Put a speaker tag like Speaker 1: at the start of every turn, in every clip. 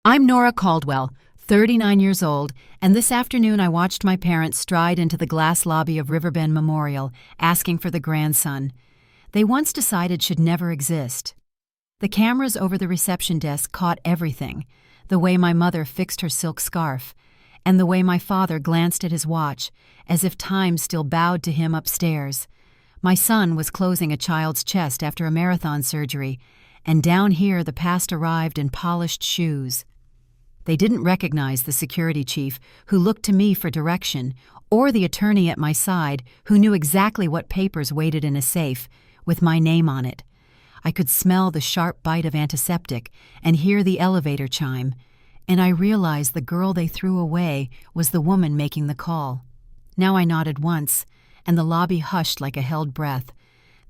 Speaker 1: I'm Nora Caldwell, 39 years old, and this afternoon I watched my parents stride into the glass lobby of Riverbend Memorial, asking for the grandson they once decided should never exist. The cameras over the reception desk caught everything, the way my mother fixed her silk scarf, and the way my father glanced at his watch, as if time still bowed to him upstairs. My son was closing a child's chest after a marathon surgery, and down here the past arrived in polished shoes. They didn't recognize the security chief, who looked to me for direction, or the attorney at my side, who knew exactly what papers waited in a safe, with my name on it. I could smell the sharp bite of antiseptic and hear the elevator chime, and I realized the girl they threw away was the woman making the call. Now I nodded once, and the lobby hushed like a held breath.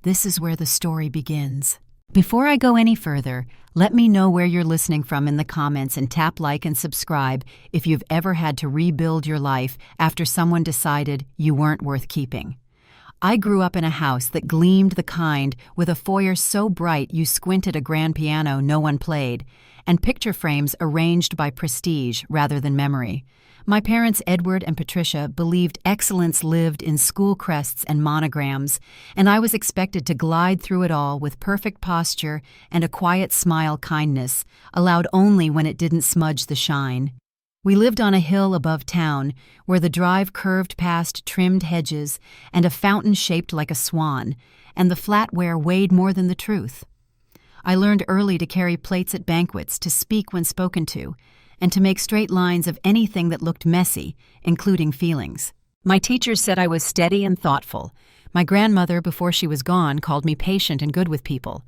Speaker 1: This is where the story begins. Before I go any further, let me know where you're listening from in the comments and tap like and subscribe if you've ever had to rebuild your life after someone decided you weren't worth keeping. I grew up in a house that gleamed the kind with a foyer so bright you squinted a grand piano no one played, and picture frames arranged by prestige rather than memory. My parents, Edward and Patricia, believed excellence lived in school crests and monograms, and I was expected to glide through it all with perfect posture and a quiet smile kindness, allowed only when it didn't smudge the shine. We lived on a hill above town, where the drive curved past trimmed hedges and a fountain shaped like a swan, and the flatware weighed more than the truth. I learned early to carry plates at banquets, to speak when spoken to, and to make straight lines of anything that looked messy, including feelings. My teachers said I was steady and thoughtful. My grandmother, before she was gone, called me patient and good with people.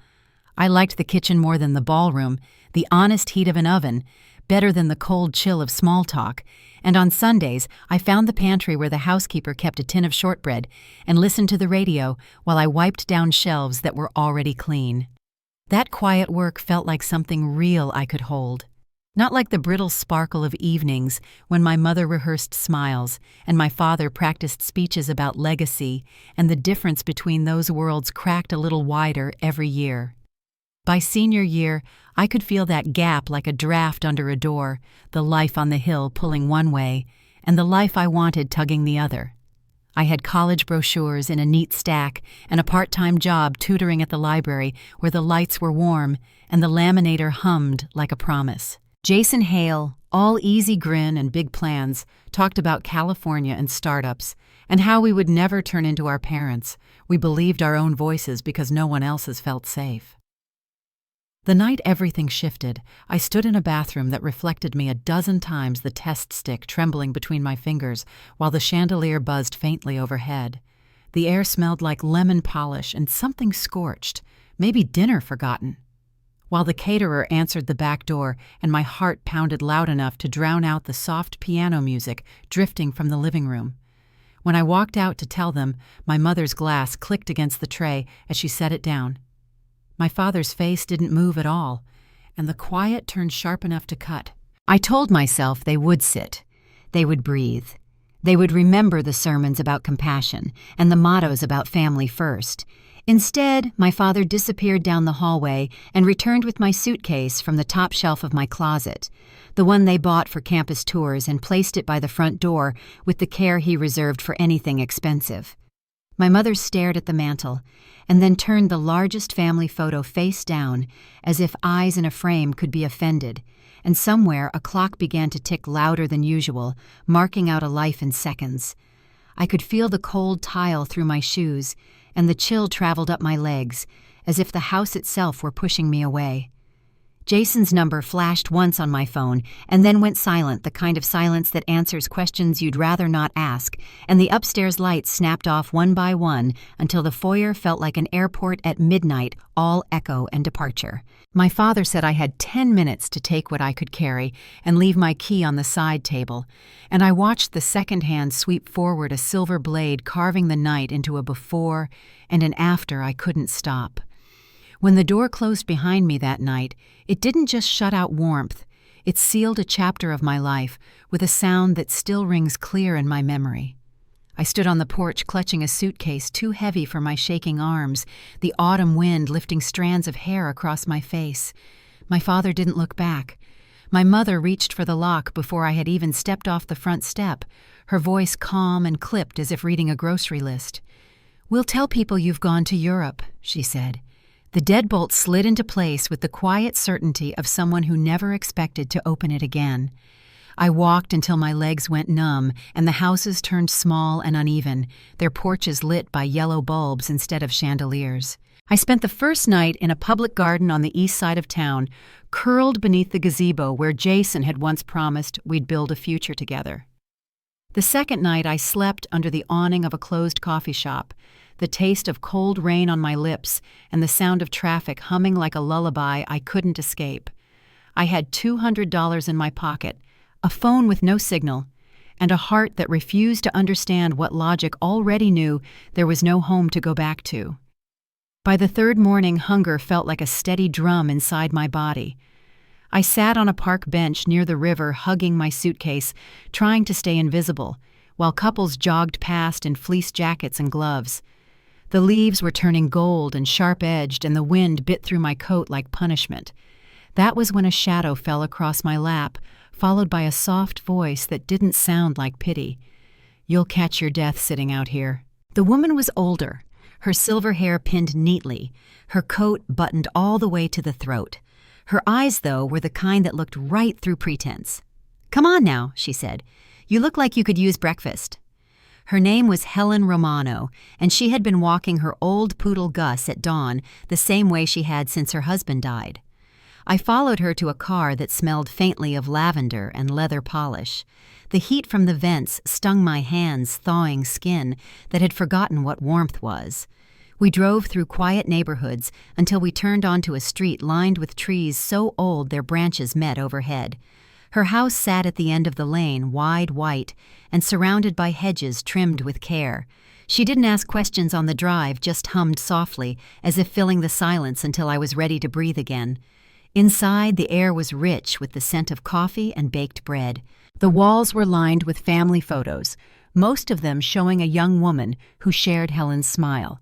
Speaker 1: I liked the kitchen more than the ballroom, the honest heat of an oven, better than the cold chill of small talk, and on Sundays I found the pantry where the housekeeper kept a tin of shortbread and listened to the radio while I wiped down shelves that were already clean. That quiet work felt like something real I could hold. Not like the brittle sparkle of evenings when my mother rehearsed smiles and my father practiced speeches about legacy, and the difference between those worlds cracked a little wider every year. By senior year, I could feel that gap like a draft under a door, the life on the hill pulling one way, and the life I wanted tugging the other. I had college brochures in a neat stack and a part-time job tutoring at the library where the lights were warm and the laminator hummed like a promise. Jason Hale, all easy grin and big plans, talked about California and startups, and how we would never turn into our parents. We believed our own voices because no one else's felt safe. The night everything shifted, I stood in a bathroom that reflected me a dozen times, the test stick trembling between my fingers while the chandelier buzzed faintly overhead. The air smelled like lemon polish and something scorched, maybe dinner forgotten. While the caterer answered the back door and my heart pounded loud enough to drown out the soft piano music drifting from the living room. When I walked out to tell them, my mother's glass clicked against the tray as she set it down. My father's face didn't move at all, and the quiet turned sharp enough to cut. I told myself they would sit, they would breathe, they would remember the sermons about compassion and the mottos about family first. Instead, my father disappeared down the hallway and returned with my suitcase from the top shelf of my closet, the one they bought for campus tours, and placed it by the front door with the care he reserved for anything expensive. My mother stared at the mantel and then turned the largest family photo face down, as if eyes in a frame could be offended, and somewhere a clock began to tick louder than usual, marking out a life in seconds. I could feel the cold tile through my shoes, and the chill traveled up my legs, as if the house itself were pushing me away. Jason's number flashed once on my phone and then went silent, the kind of silence that answers questions you'd rather not ask, and the upstairs lights snapped off one by one until the foyer felt like an airport at midnight, all echo and departure. My father said I had 10 minutes to take what I could carry and leave my key on the side table, and I watched the second hand sweep forward, a silver blade carving the night into a before and an after I couldn't stop. When the door closed behind me that night, it didn't just shut out warmth, it sealed a chapter of my life with a sound that still rings clear in my memory. I stood on the porch clutching a suitcase too heavy for my shaking arms, the autumn wind lifting strands of hair across my face. My father didn't look back, My mother reached for the lock before I had even stepped off the front step, her voice calm and clipped as if reading a grocery list. "We'll tell people you've gone to Europe," she said. The deadbolt slid into place with the quiet certainty of someone who never expected to open it again. I walked until my legs went numb and the houses turned small and uneven, their porches lit by yellow bulbs instead of chandeliers. I spent the first night in a public garden on the east side of town, curled beneath the gazebo where Jason had once promised we'd build a future together. The second night I slept under the awning of a closed coffee shop, the taste of cold rain on my lips and the sound of traffic humming like a lullaby I couldn't escape. I had $200 in my pocket, a phone with no signal, and a heart that refused to understand what logic already knew there was no home to go back to. By the third morning, hunger felt like a steady drum inside my body. I sat on a park bench near the river hugging my suitcase, trying to stay invisible, while couples jogged past in fleece jackets and gloves. The leaves were turning gold and sharp-edged, and the wind bit through my coat like punishment. That was when a shadow fell across my lap, followed by a soft voice that didn't sound like pity. "You'll catch your death sitting out here." The woman was older, her silver hair pinned neatly, her coat buttoned all the way to the throat. Her eyes, though, were the kind that looked right through pretense. "Come on now," she said. "You look like you could use breakfast." Her name was Helen Romano, and she had been walking her old poodle Gus at dawn the same way she had since her husband died. I followed her to a car that smelled faintly of lavender and leather polish. The heat from the vents stung my hands, thawing skin that had forgotten what warmth was. We drove through quiet neighborhoods until we turned onto a street lined with trees so old their branches met overhead. Her house sat at the end of the lane, wide white, and surrounded by hedges trimmed with care. She didn't ask questions on the drive, just hummed softly, as if filling the silence until I was ready to breathe again. Inside, the air was rich with the scent of coffee and baked bread. The walls were lined with family photos, most of them showing a young woman who shared Helen's smile.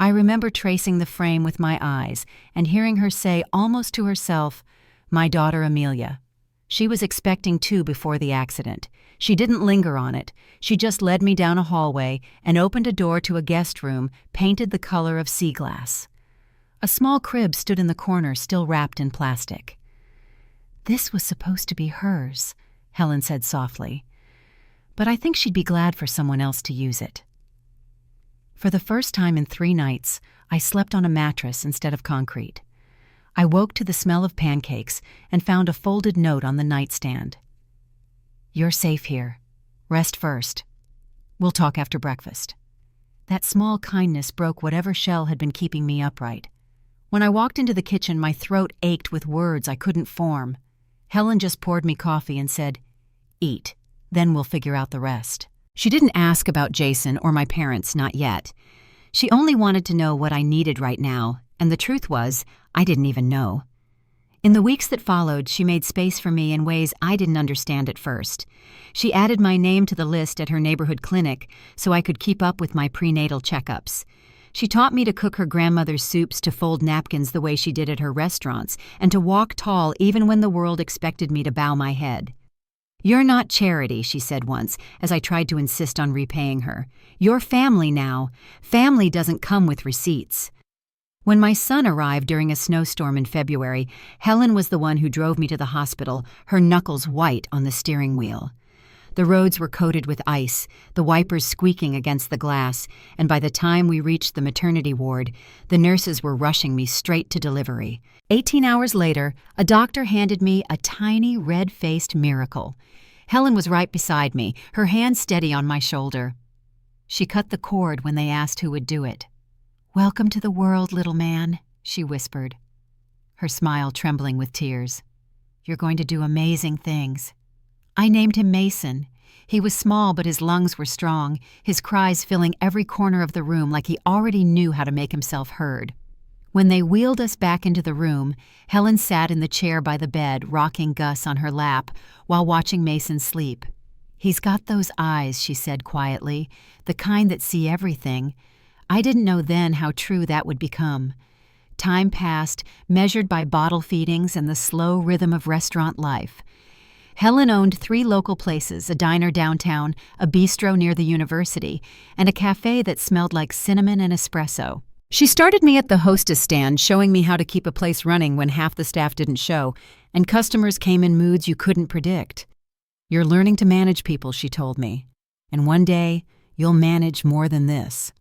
Speaker 1: I remember tracing the frame with my eyes and hearing her say almost to herself, "My daughter Amelia." She was expecting two before the accident. She didn't linger on it. She just led me down a hallway and opened a door to a guest room painted the color of sea glass. A small crib stood in the corner, still wrapped in plastic. "This was supposed to be hers," Helen said softly. "But I think she'd be glad for someone else to use it." For the first time in 3 nights, I slept on a mattress instead of concrete. I woke to the smell of pancakes and found a folded note on the nightstand. "You're safe here. Rest first. We'll talk after breakfast." That small kindness broke whatever shell had been keeping me upright. When I walked into the kitchen, my throat ached with words I couldn't form. Helen just poured me coffee and said, "Eat, then we'll figure out the rest." She didn't ask about Jason or my parents, not yet. She only wanted to know what I needed right now, and the truth was, I didn't even know. In the weeks that followed, she made space for me in ways I didn't understand at first. She added my name to the list at her neighborhood clinic so I could keep up with my prenatal checkups. She taught me to cook her grandmother's soups, to fold napkins the way she did at her restaurants, and to walk tall even when the world expected me to bow my head. "You're not charity," she said once, as I tried to insist on repaying her. "You're family now. Family doesn't come with receipts." When my son arrived during a snowstorm in February, Helen was the one who drove me to the hospital, her knuckles white on the steering wheel. The roads were coated with ice, the wipers squeaking against the glass, and by the time we reached the maternity ward, the nurses were rushing me straight to delivery. 18 hours later, a doctor handed me a tiny, red-faced miracle. Helen was right beside me, her hand steady on my shoulder. She cut the cord when they asked who would do it. "Welcome to the world, little man," she whispered, her smile trembling with tears. "You're going to do amazing things." I named him Mason. He was small, but his lungs were strong, his cries filling every corner of the room like he already knew how to make himself heard. When they wheeled us back into the room, Helen sat in the chair by the bed, rocking Gus on her lap while watching Mason sleep. "He's got those eyes," she said quietly, "the kind that see everything." I didn't know then how true that would become. Time passed, measured by bottle feedings and the slow rhythm of restaurant life. Helen owned 3 local places, a diner downtown, a bistro near the university, and a cafe that smelled like cinnamon and espresso. She started me at the hostess stand, showing me how to keep a place running when half the staff didn't show, and customers came in moods you couldn't predict. "You're learning to manage people," she told me, "and one day you'll manage more than this."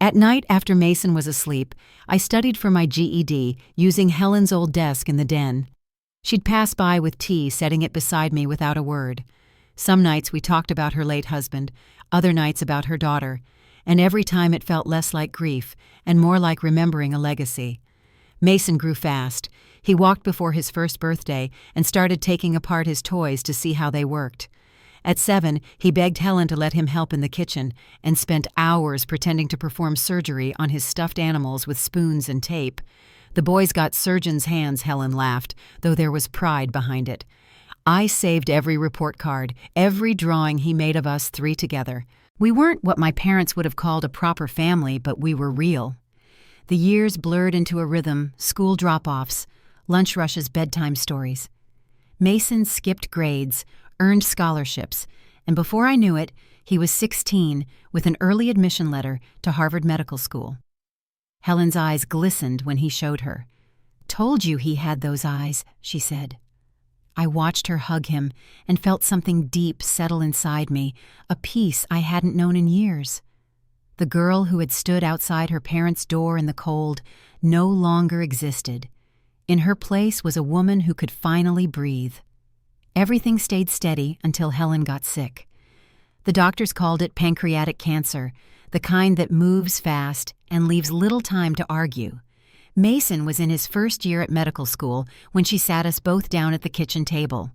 Speaker 1: At night, after Mason was asleep, I studied for my GED using Helen's old desk in the den. She'd pass by with tea, setting it beside me without a word. Some nights we talked about her late husband, other nights about her daughter, and every time it felt less like grief and more like remembering a legacy. Mason grew fast. He walked before his first birthday and started taking apart his toys to see how they worked. At 7, he begged Helen to let him help in the kitchen and spent hours pretending to perform surgery on his stuffed animals with spoons and tape. The boys got surgeon's hands, Helen laughed, though there was pride behind it. I saved every report card, every drawing he made of us 3 together. We weren't what my parents would have called a proper family, but we were real. The years blurred into a rhythm, school drop-offs, lunch rushes, bedtime stories. Mason skipped grades, earned scholarships, and before I knew it, he was 16 with an early admission letter to Harvard Medical School. Helen's eyes glistened when he showed her. "Told you he had those eyes," she said. I watched her hug him and felt something deep settle inside me, a peace I hadn't known in years. The girl who had stood outside her parents' door in the cold no longer existed. In her place was a woman who could finally breathe. Everything stayed steady until Helen got sick. The doctors called it pancreatic cancer, the kind that moves fast and leaves little time to argue. Mason was in his first year at medical school when she sat us both down at the kitchen table.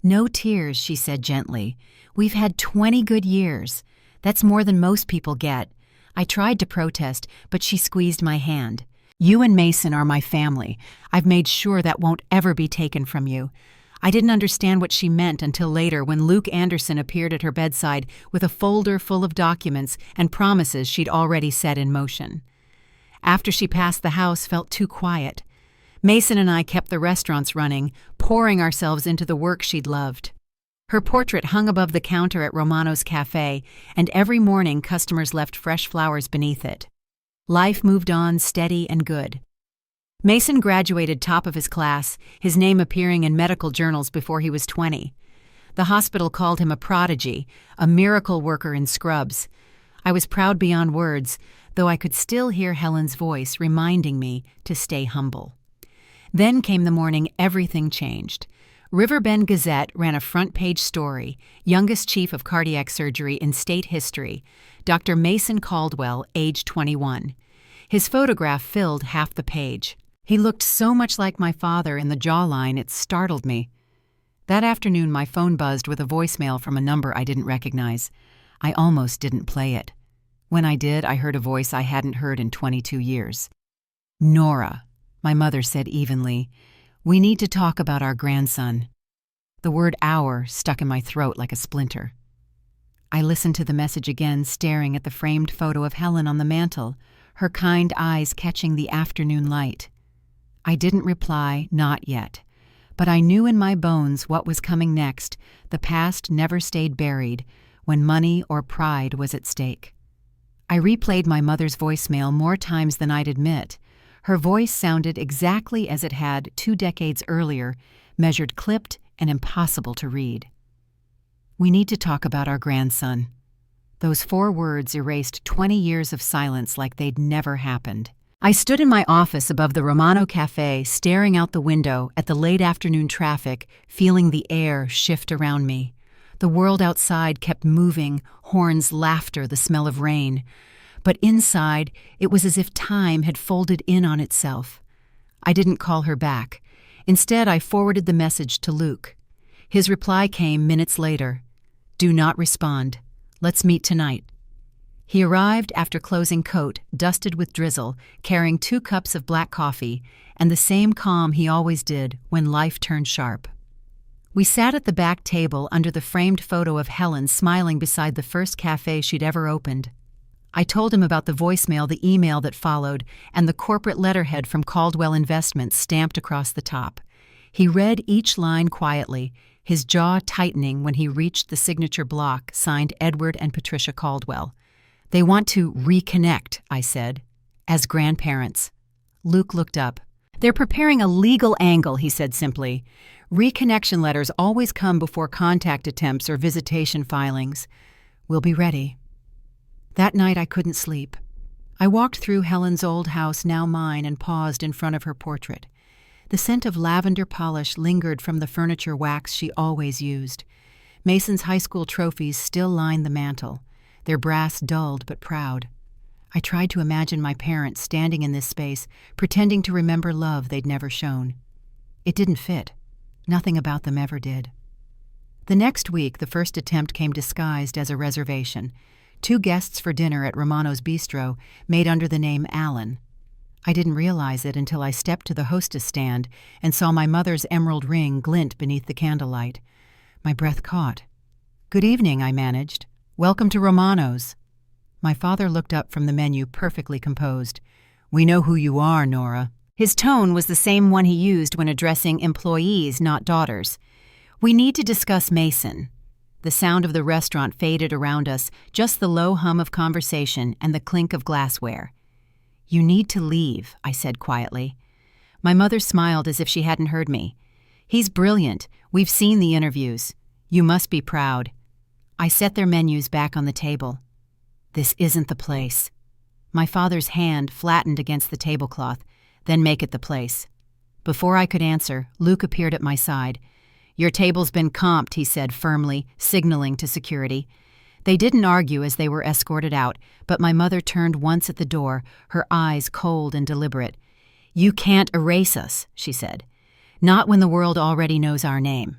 Speaker 1: "No tears," she said gently. "We've had 20 good years. That's more than most people get." I tried to protest, but she squeezed my hand. "You and Mason are my family. I've made sure that won't ever be taken from you." I didn't understand what she meant until later when Luke Anderson appeared at her bedside with a folder full of documents and promises she'd already set in motion. After she passed, the house felt too quiet. Mason and I kept the restaurants running, pouring ourselves into the work she'd loved. Her portrait hung above the counter at Romano's Cafe, and every morning customers left fresh flowers beneath it. Life moved on steady and good. Mason graduated top of his class, his name appearing in medical journals before he was 20. The hospital called him a prodigy, a miracle worker in scrubs. I was proud beyond words, though I could still hear Helen's voice reminding me to stay humble. Then came the morning everything changed. Riverbend Gazette ran a front-page story, youngest chief of cardiac surgery in state history, Dr. Mason Caldwell, age 21. His photograph filled half the page. He looked so much like my father in the jawline it startled me. That afternoon my phone buzzed with a voicemail from a number I didn't recognize. I almost didn't play it. When I did, I heard a voice I hadn't heard in 22 years. "Nora," my mother said evenly, "we need to talk about our grandson." The word "our" stuck in my throat like a splinter. I listened to the message again, staring at the framed photo of Helen on the mantel, her kind eyes catching the afternoon light. I didn't reply, not yet, but I knew in my bones what was coming next. The past never stayed buried when money or pride was at stake. I replayed my mother's voicemail more times than I'd admit. Her voice sounded exactly as it had 2 decades earlier, measured, clipped, and impossible to read. "We need to talk about our grandson." Those 4 words erased 20 years of silence like they'd never happened. I stood in my office above the Romano Cafe, staring out the window at the late afternoon traffic, feeling the air shift around me. The world outside kept moving, horns, laughter, the smell of rain. But inside, it was as if time had folded in on itself. I didn't call her back. Instead, I forwarded the message to Luke. His reply came minutes later. "Do not respond. Let's meet tonight." He arrived after closing coat, dusted with drizzle, carrying 2 cups of black coffee, and the same calm he always did when life turned sharp. We sat at the back table under the framed photo of Helen smiling beside the first cafe she'd ever opened. I told him about the voicemail, the email that followed, and the corporate letterhead from Caldwell Investments stamped across the top. He read each line quietly, his jaw tightening when he reached the signature block signed Edward and Patricia Caldwell. "They want to reconnect," I said, "as grandparents." Luke looked up. "They're preparing a legal angle," he said simply. "Reconnection letters always come before contact attempts or visitation filings. We'll be ready." That night I couldn't sleep. I walked through Helen's old house, now mine, and paused in front of her portrait. The scent of lavender polish lingered from the furniture wax she always used. Mason's high school trophies still lined the mantel, their brass dulled but proud. I tried to imagine my parents standing in this space, pretending to remember love they'd never shown. It didn't fit. Nothing about them ever did. The next week, the first attempt came disguised as a reservation. 2 guests for dinner at Romano's Bistro, made under the name Allen. I didn't realize it until I stepped to the hostess stand and saw my mother's emerald ring glint beneath the candlelight. My breath caught. "Good evening," I managed. "Welcome to Romano's." My father looked up from the menu, perfectly composed. "We know who you are, Nora." His tone was the same one he used when addressing employees, not daughters. "We need to discuss Mason." The sound of the restaurant faded around us, just the low hum of conversation and the clink of glassware. "You need to leave," I said quietly. My mother smiled as if she hadn't heard me. "He's brilliant. We've seen the interviews. You must be proud." I set their menus back on the table. "This isn't the place." My father's hand flattened against the tablecloth. "Then make it the place." Before I could answer, Luke appeared at my side. "Your table's been comped," he said firmly, signaling to security. They didn't argue as they were escorted out, but my mother turned once at the door, her eyes cold and deliberate. "You can't erase us," she said. "Not when the world already knows our name."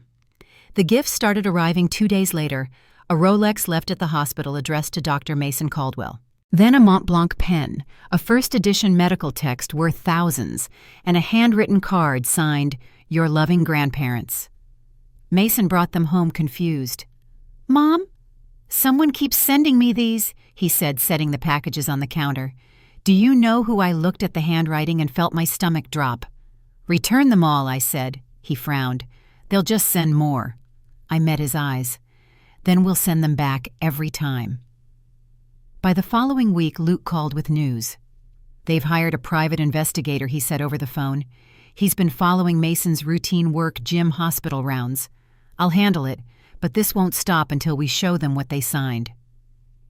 Speaker 1: The gifts started arriving 2 days later, a Rolex left at the hospital addressed to Dr. Mason Caldwell. Then a Montblanc pen, a first-edition medical text worth thousands, and a handwritten card signed, "Your loving grandparents." Mason brought them home confused. "Mom? Someone keeps sending me these," he said, setting the packages on the counter. "Do you know who?" I looked at the handwriting and felt my stomach drop. "Return them all," I said. He frowned. "They'll just send more." I met his eyes. "Then we'll send them back every time." By the following week, Luke called with news. "They've hired a private investigator," he said over the phone. "He's been following Mason's routine work gym hospital rounds. I'll handle it, but this won't stop until we show them what they signed."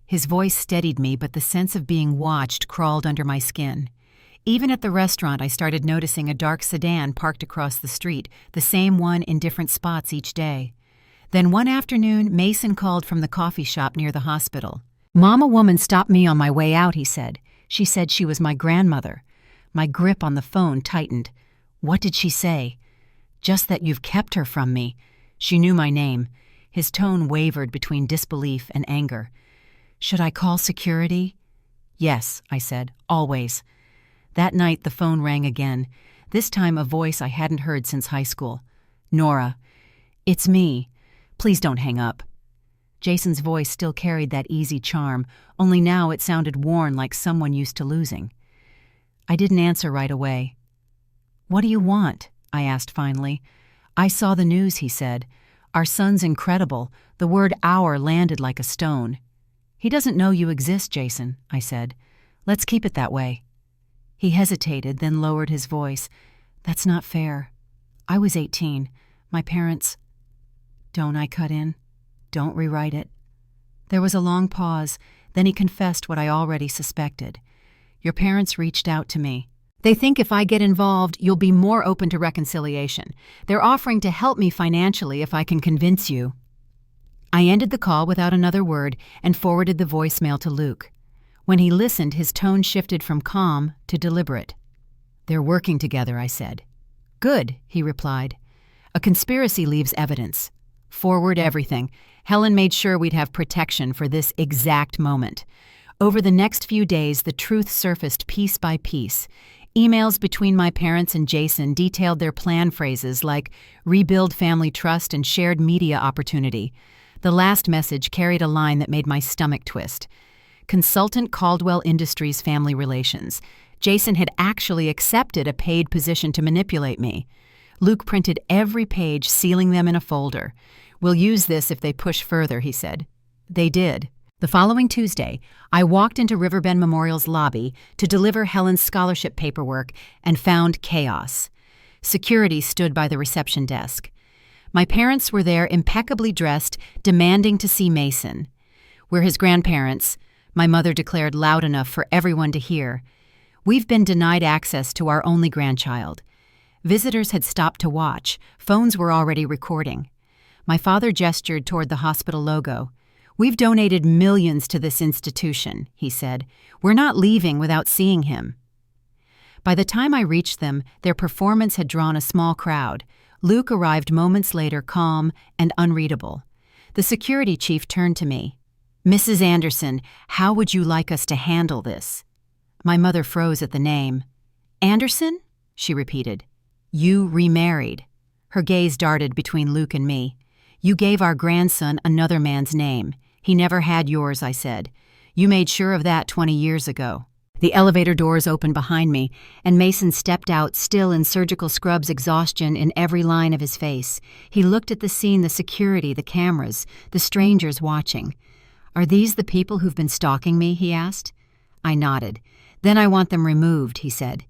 Speaker 1: His voice steadied me, but the sense of being watched crawled under my skin. Even at the restaurant, I started noticing a dark sedan parked across the street, the same one in different spots each day. Then one afternoon, Mason called from the coffee shop near the hospital. "Mom, a woman stopped me on my way out," he said. "She said she was my grandmother." My grip on the phone tightened. "What did she say?" "Just that you've kept her from me." She knew my name. His tone wavered between disbelief and anger. "Should I call security?" "Yes," I said, "always." That night the phone rang again, this time a voice I hadn't heard since high school. "Nora, it's me. Please don't hang up." Jason's voice still carried that easy charm, only now it sounded worn like someone used to losing. I didn't answer right away. "What do you want?" I asked finally. "I saw the news," he said. "Our son's incredible." The word "our" landed like a stone. "He doesn't know you exist, Jason," I said. "Let's keep it that way." He hesitated, then lowered his voice. "That's not fair. I was 18. My parents—" "Don't," I cut in. "Don't rewrite it." There was a long pause, then he confessed what I already suspected. "Your parents reached out to me. They think if I get involved, you'll be more open to reconciliation. They're offering to help me financially if I can convince you." I ended the call without another word and forwarded the voicemail to Luke. When he listened, his tone shifted from calm to deliberate. "They're working together," I said. "Good," he replied. "A conspiracy leaves evidence. Forward everything. Helen made sure we'd have protection for this exact moment." Over the next few days, the truth surfaced piece by piece. Emails between my parents and Jason detailed their plan phrases like rebuild family trust and shared media opportunity. The last message carried a line that made my stomach twist. consultant Caldwell Industries Family Relations. Jason had actually accepted a paid position to manipulate me. Luke printed every page, sealing them in a folder. "We'll use this if they push further," he said. They did. The following Tuesday, I walked into Riverbend Memorial's lobby to deliver Helen's scholarship paperwork and found chaos. Security stood by the reception desk. My parents were there, impeccably dressed, demanding to see Mason. "We're his grandparents," my mother declared loud enough for everyone to hear. "We've been denied access to our only grandchild." Visitors had stopped to watch. Phones were already recording. My father gestured toward the hospital logo. "We've donated millions to this institution," he said. "We're not leaving without seeing him." By the time I reached them, their performance had drawn a small crowd. Luke arrived moments later, calm and unreadable. The security chief turned to me. "Mrs. Anderson, how would you like us to handle this?" My mother froze at the name. "Anderson?" she repeated. "You remarried." Her gaze darted between Luke and me. "You gave our grandson another man's name. He never had yours," I said. "You made sure of that 20 years ago." The elevator doors opened behind me, and Mason stepped out, still in surgical scrubs, exhaustion in every line of his face. He looked at the scene, the security, the cameras, the strangers watching. "Are these the people who've been stalking me?" he asked. I nodded. "Then I want them removed," he said.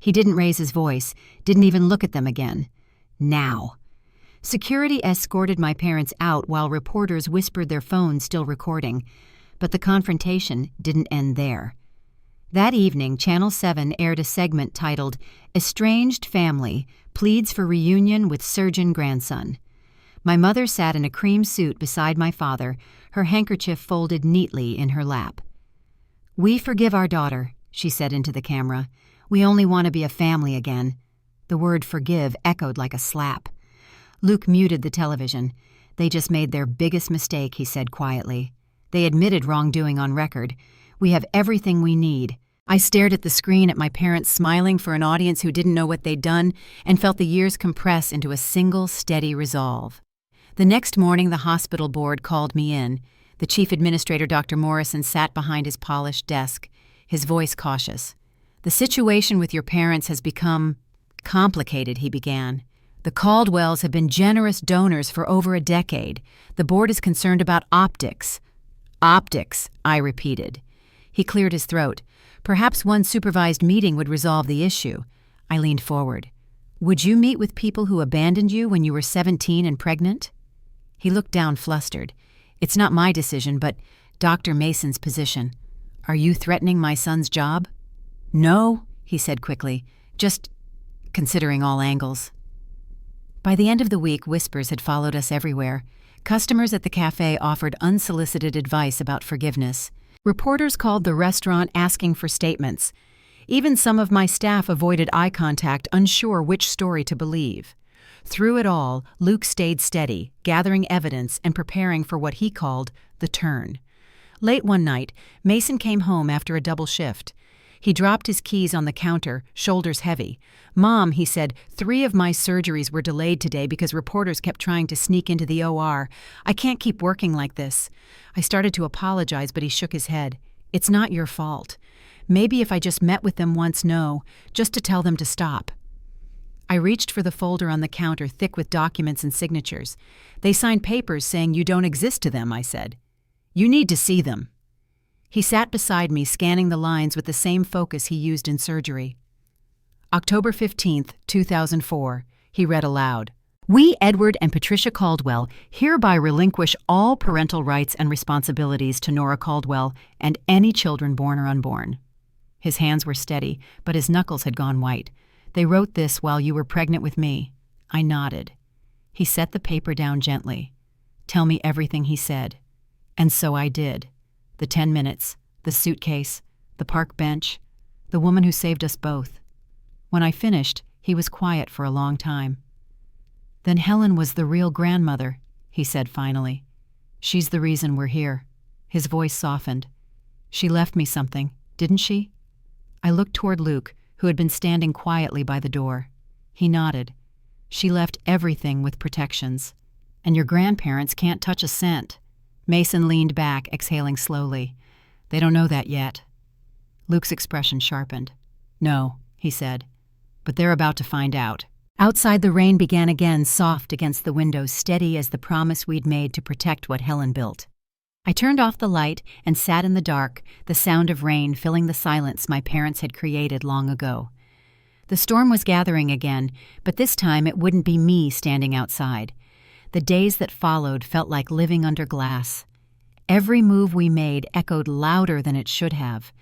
Speaker 1: He didn't raise his voice, didn't even look at them again. "Now." Security escorted my parents out while reporters whispered, their phones still recording. But the confrontation didn't end there. That evening, Channel 7 aired a segment titled, "Estranged Family Pleads for Reunion with Surgeon Grandson." My mother sat in a cream suit beside my father, her handkerchief folded neatly in her lap. "We forgive our daughter," she said into the camera. "We only want to be a family again." The word forgive echoed like a slap. Luke muted the television. "They just made their biggest mistake," he said quietly. "They admitted wrongdoing on record. We have everything we need." I stared at the screen, at my parents smiling for an audience who didn't know what they'd done, and felt the years compress into a single steady resolve. The next morning, the hospital board called me in. The chief administrator, Dr. Morrison, sat behind his polished desk, his voice cautious. "The situation with your parents has become complicated," he began. "The Caldwells have been generous donors for over a decade. The board is concerned about optics." "Optics," I repeated. He cleared his throat. "Perhaps one supervised meeting would resolve the issue." I leaned forward. "Would you meet with people who abandoned you when you were 17 and pregnant?" He looked down, flustered. "It's not my decision, but Dr. Mason's position. Are you threatening my son's job?" "No," he said quickly. "Just considering all angles." By the end of the week, whispers had followed us everywhere. Customers at the cafe offered unsolicited advice about forgiveness. Reporters called the restaurant asking for statements. Even some of my staff avoided eye contact, unsure which story to believe. Through it all, Luke stayed steady, gathering evidence and preparing for what he called the turn. Late one night, Mason came home after a double shift. He dropped his keys on the counter, shoulders heavy. "Mom," he said, "3 of my surgeries were delayed today because reporters kept trying to sneak into the OR. I can't keep working like this." I started to apologize, but he shook his head. "It's not your fault. Maybe if I just met with them once, just to tell them to stop." I reached for the folder on the counter, thick with documents and signatures. "They signed papers saying you don't exist to them," I said. "You need to see them." He sat beside me, scanning the lines with the same focus he used in surgery. October 15th, 2004, he read aloud. "We, Edward and Patricia Caldwell, hereby relinquish all parental rights and responsibilities to Nora Caldwell and any children born or unborn." His hands were steady, but his knuckles had gone white. "They wrote this while you were pregnant with me." I nodded. He set the paper down gently. "Tell me everything he said." And so I did. The 10 minutes, the suitcase, the park bench, the woman who saved us both. When I finished, he was quiet for a long time. "Then Helen was the real grandmother," he said finally. "She's the reason we're here." His voice softened. "She left me something, didn't she?" I looked toward Luke, who had been standing quietly by the door. He nodded. "She left everything with protections. And your grandparents can't touch a cent." Mason leaned back, exhaling slowly. They don't know that yet. Luke's expression sharpened. No, he said, but they're about to find out. Outside, the rain began again, soft against the windows, steady as the promise we'd made to protect what Helen built. I turned off the light and sat in the dark, the sound of rain filling the silence my parents had created long ago. The storm was gathering again, but this time it wouldn't be me standing outside. The days that followed felt like living under glass. Every move we made echoed louder than it should have.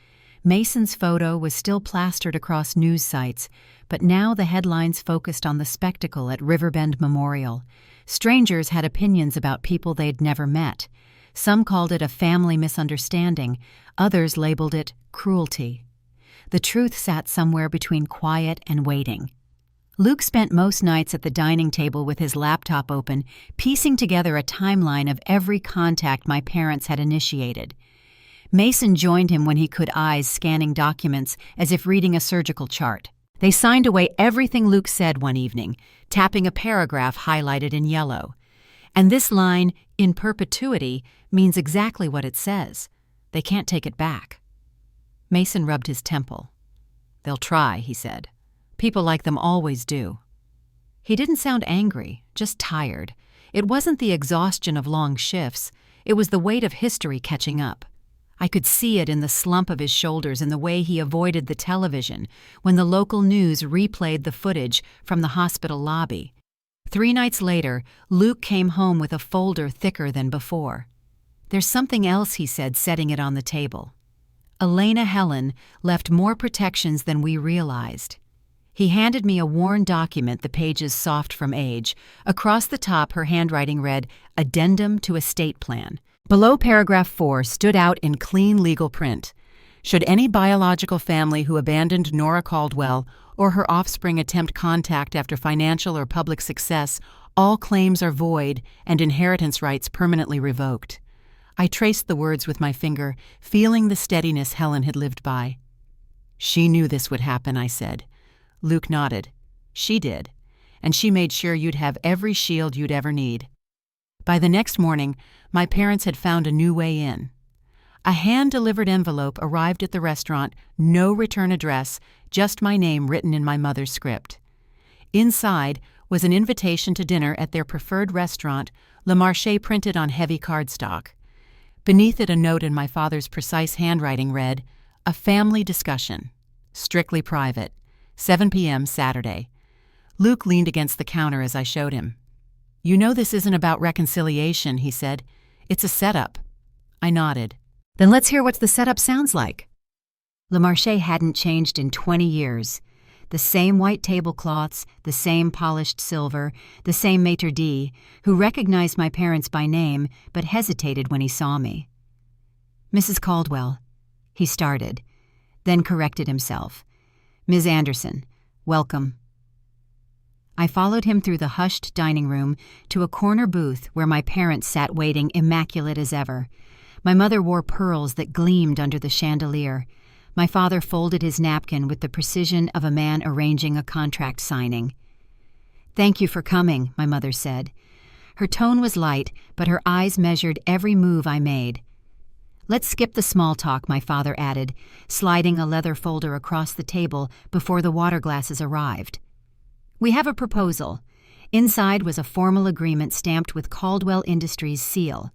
Speaker 1: Mason's photo was still plastered across news sites, but now the headlines focused on the spectacle at Riverbend Memorial. Strangers had opinions about people they'd never met. Some called it a family misunderstanding, others labeled it cruelty. The truth sat somewhere between quiet and waiting. Luke spent most nights at the dining table with his laptop open, piecing together a timeline of every contact my parents had initiated. Mason joined him when he could, eyes scanning documents as if reading a surgical chart. They signed away everything Luke said one evening, tapping a paragraph highlighted in yellow. And this line, in perpetuity, means exactly what it says. They can't take it back. Mason rubbed his temple. They'll try, he said. People like them always do. He didn't sound angry, just tired. It wasn't the exhaustion of long shifts. It was the weight of history catching up. I could see it in the slump of his shoulders and the way he avoided the television when the local news replayed the footage from the hospital lobby. 3 nights later, Luke came home with a folder thicker than before. There's something else, he said, setting it on the table. Elena Helen left more protections than we realized. He handed me a worn document, the pages soft from age. Across the top, her handwriting read, Addendum to Estate Plan. Below paragraph 4 stood out in clean legal print. Should any biological family who abandoned Nora Caldwell or her offspring attempt contact after financial or public success, all claims are void and inheritance rights permanently revoked. I traced the words with my finger, feeling the steadiness Helen had lived by. She knew this would happen, I said. Luke nodded. She did. And she made sure you'd have every shield you'd ever need. By the next morning, my parents had found a new way in. A hand-delivered envelope arrived at the restaurant, no return address, just my name written in my mother's script. Inside was an invitation to dinner at their preferred restaurant, Le Marché, printed on heavy cardstock. Beneath it, a note in my father's precise handwriting read, A family discussion. Strictly private. 7 p.m. Saturday. Luke leaned against the counter as I showed him. You know this isn't about reconciliation, he said. It's a setup. I nodded. Then let's hear what the setup sounds like. Le Marché hadn't changed in 20 years. The same white tablecloths, the same polished silver, the same maitre d', who recognized my parents by name but hesitated when he saw me. Mrs. Caldwell, he started, then corrected himself. Ms. Anderson, welcome. I followed him through the hushed dining room to a corner booth where my parents sat waiting, immaculate as ever. My mother wore pearls that gleamed under the chandelier. My father folded his napkin with the precision of a man arranging a contract signing. Thank you for coming, my mother said. Her tone was light, but her eyes measured every move I made. Let's skip the small talk, my father added, sliding a leather folder across the table before the water glasses arrived. We have a proposal. Inside was a formal agreement stamped with Caldwell Industries' seal.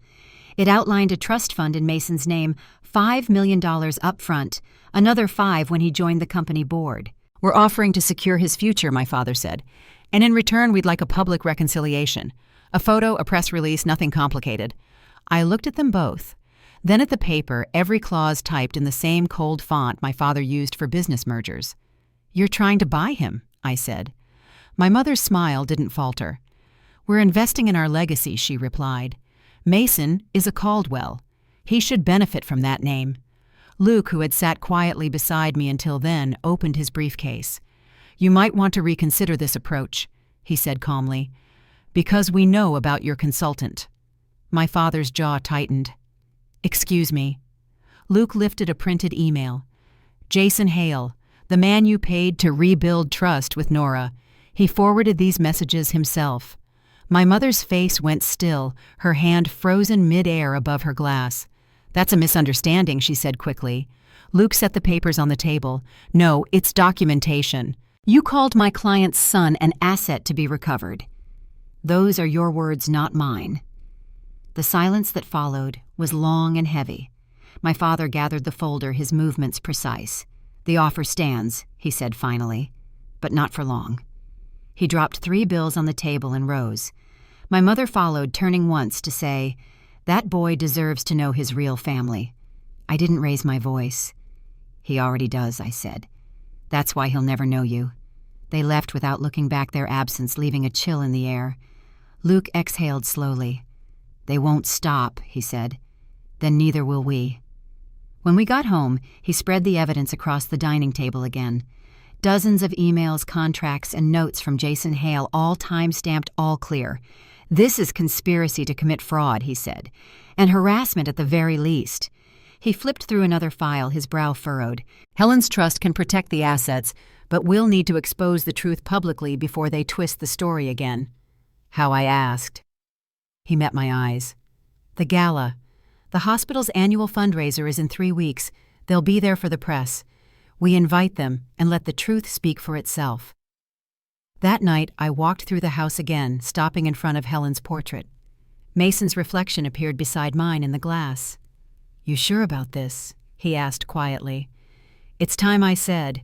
Speaker 1: It outlined a trust fund in Mason's name, $5 million up front, another $5 million when he joined the company board. We're offering to secure his future, my father said. And in return, we'd like a public reconciliation. A photo, a press release, nothing complicated. I looked at them both. Then at the paper, every clause typed in the same cold font my father used for business mergers. You're trying to buy him, I said. My mother's smile didn't falter. We're investing in our legacy, she replied. Mason is a Caldwell. He should benefit from that name. Luke, who had sat quietly beside me until then, opened his briefcase. You might want to reconsider this approach, he said calmly, because we know about your consultant. My father's jaw tightened. Excuse me. Luke lifted a printed email. Jason Hale, the man you paid to rebuild trust with Nora. He forwarded these messages himself. My mother's face went still, her hand frozen mid-air above her glass. "That's a misunderstanding," she said quickly. Luke set the papers on the table. "No, it's documentation. You called my client's son an asset to be recovered. Those are your words, not mine." The silence that followed was long and heavy. My father gathered the folder, his movements precise. "The offer stands," he said finally, "but not for long." He dropped 3 bills on the table and rose. My mother followed, turning once to say, "That boy deserves to know his real family." I didn't raise my voice. "He already does," I said. "That's why he'll never know you." They left without looking back, their absence leaving a chill in the air. Luke exhaled slowly. "They won't stop," he said. "Then neither will we." When we got home, he spread the evidence across the dining table again. Dozens of emails, contracts, and notes from Jason Hale, all time-stamped, all clear. "This is conspiracy to commit fraud," he said, "and harassment at the very least." He flipped through another file, his brow furrowed. "Helen's trust can protect the assets, but we'll need to expose the truth publicly before they twist the story again." "How?" I asked. He met my eyes. "The gala. The hospital's annual fundraiser is in 3 weeks. They'll be there for the press. We invite them and let the truth speak for itself." That night, I walked through the house again, stopping in front of Helen's portrait. Mason's reflection appeared beside mine in the glass. "You sure about this?" he asked quietly. "It's time I said.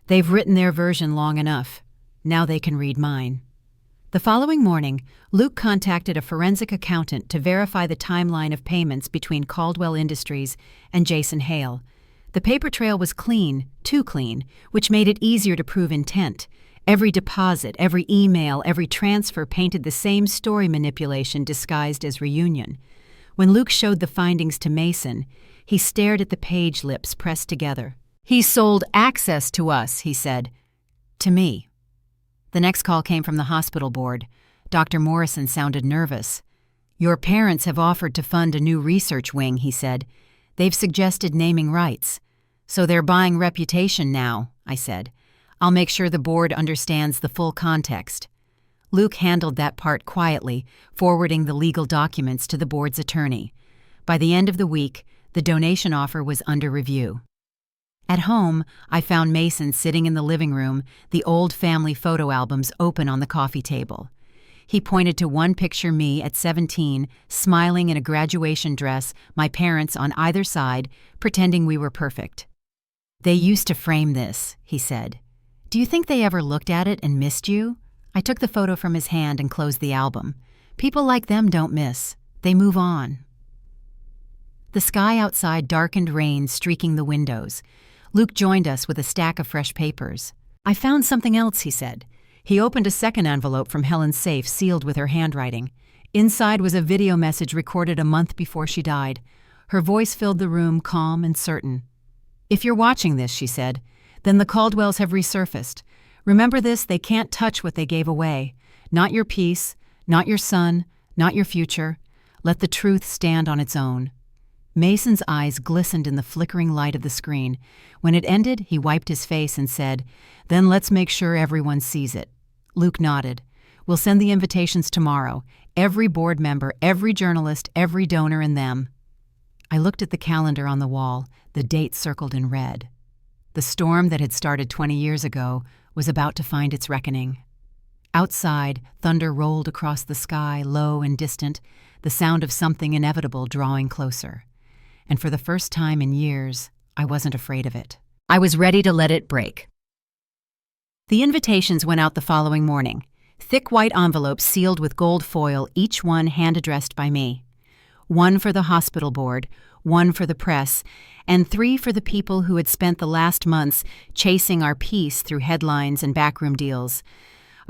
Speaker 1: They've written their version long enough. Now they can read mine." The following morning, Luke contacted a forensic accountant to verify the timeline of payments between Caldwell Industries and Jason Hale. The paper trail was clean, too clean, which made it easier to prove intent. Every deposit, every email, every transfer painted the same story manipulation disguised as reunion. When Luke showed the findings to Mason, he stared at the page lips pressed together. "He sold access to us," he said. "To me." The next call came from the hospital board. Dr. Morrison sounded nervous. "Your parents have offered to fund a new research wing," he said. "They've suggested naming rights. So they're buying reputation now," I said. "I'll make sure the board understands the full context." Luke handled that part quietly, forwarding the legal documents to the board's attorney. By the end of the week, the donation offer was under review. At home, I found Mason sitting in the living room, the old family photo albums open on the coffee table. He pointed to one picture, me at 17, smiling in a graduation dress, my parents on either side, pretending we were perfect. "They used to frame this," he said. "Do you think they ever looked at it and missed you?" I took the photo from his hand and closed the album. "People like them don't miss. They move on." The sky outside darkened, rain streaking the windows. Luke joined us with a stack of fresh papers. "I found something else," he said. He opened a second envelope from Helen's safe, sealed with her handwriting. Inside was a video message recorded a month before she died. Her voice filled the room, calm and certain. "If you're watching this," she said, "then the Caldwells have resurfaced. Remember this, they can't touch what they gave away. Not your peace, not your son, not your future. Let the truth stand on its own." Mason's eyes glistened in the flickering light of the screen. When it ended, he wiped his face and said, "Then let's make sure everyone sees it." Luke nodded. "We'll send the invitations tomorrow. Every board member, every journalist, every donor and them." I looked at the calendar on the wall, the date circled in red. The storm that had started 20 years ago was about to find its reckoning. Outside, thunder rolled across the sky, low and distant, the sound of something inevitable drawing closer. And for the first time in years, I wasn't afraid of it. I was ready to let it break. The invitations went out the following morning, thick white envelopes sealed with gold foil, each one hand-addressed by me. One for the hospital board, one for the press, and 3 for the people who had spent the last months chasing our peace through headlines and backroom deals.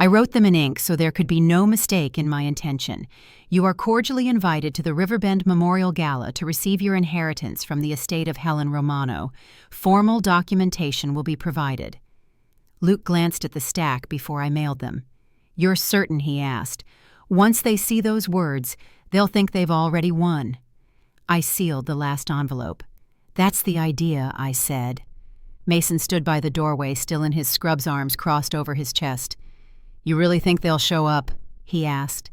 Speaker 1: I wrote them in ink so there could be no mistake in my intention. You are cordially invited to the Riverbend Memorial Gala to receive your inheritance from the estate of Helen Romano. Formal documentation will be provided. Luke glanced at the stack before I mailed them. "You're certain?" he asked. "Once they see those words, they'll think they've already won." I sealed the last envelope. "That's the idea," I said. Mason stood by the doorway, still in his scrub's arms crossed over his chest. "You really think they'll show up?" he asked.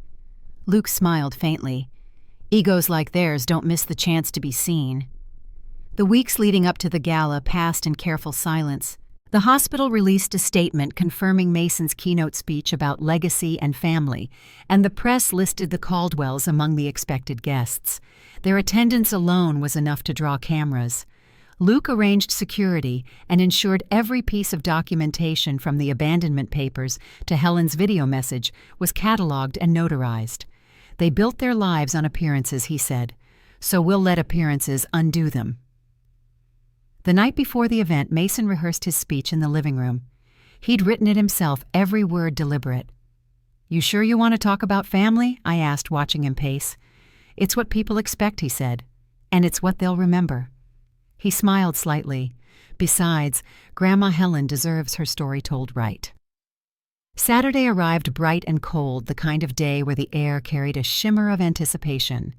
Speaker 1: Luke smiled faintly. "Egos like theirs don't miss the chance to be seen." The weeks leading up to the gala passed in careful silence. The hospital released a statement confirming Mason's keynote speech about legacy and family, and the press listed the Caldwells among the expected guests. Their attendance alone was enough to draw cameras. Luke arranged security and ensured every piece of documentation from the abandonment papers to Helen's video message was cataloged and notarized. They built their lives on appearances, he said, so we'll let appearances undo them. The night before the event, Mason rehearsed his speech in the living room. He'd written it himself, every word deliberate. "You sure you want to talk about family?" I asked, watching him pace. "It's what people expect," he said, "and it's what they'll remember." He smiled slightly. Besides, Grandma Helen deserves her story told right. Saturday arrived bright and cold, the kind of day where the air carried a shimmer of anticipation.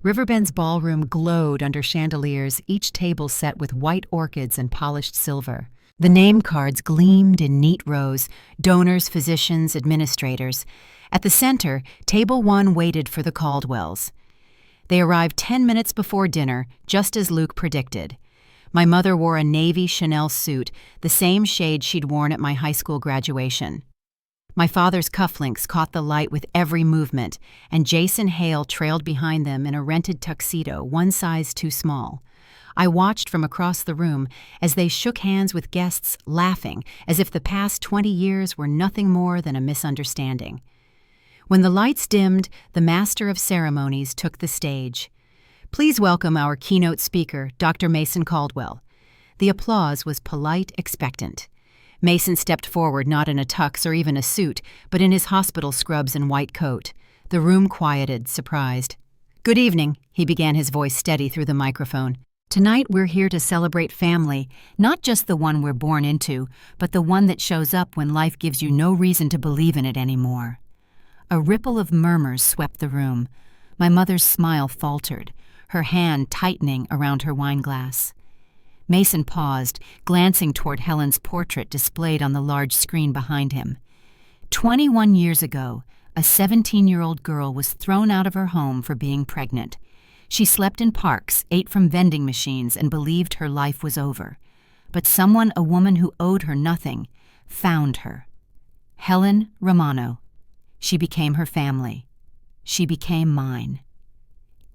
Speaker 1: Riverbend's ballroom glowed under chandeliers, each table set with white orchids and polished silver. The name cards gleamed in neat rows: donors, physicians, administrators. At the center, Table 1 waited for the Caldwells. They arrived 10 minutes before dinner, just as Luke predicted. My mother wore a navy Chanel suit, the same shade she'd worn at my high school graduation. My father's cufflinks caught the light with every movement, and Jason Hale trailed behind them in a rented tuxedo, one size too small. I watched from across the room as they shook hands with guests, laughing, as if the past 20 years were nothing more than a misunderstanding. When the lights dimmed, the master of ceremonies took the stage. "Please welcome our keynote speaker, Dr. Mason Caldwell." The applause was polite, expectant. Mason stepped forward, not in a tux or even a suit, but in his hospital scrubs and white coat. The room quieted, surprised. "Good evening," he began, his voice steady through the microphone. "Tonight we're here to celebrate family, not just the one we're born into, but the one that shows up when life gives you no reason to believe in it anymore." A ripple of murmurs swept the room. My mother's smile faltered, her hand tightening around her wineglass. Mason paused, glancing toward Helen's portrait displayed on the large screen behind him. 21 years ago, a 17-year-old girl was thrown out of her home for being pregnant. She slept in parks, ate from vending machines, and believed her life was over. But someone, a woman who owed her nothing, found her. Helen Romano. She became her family. She became mine.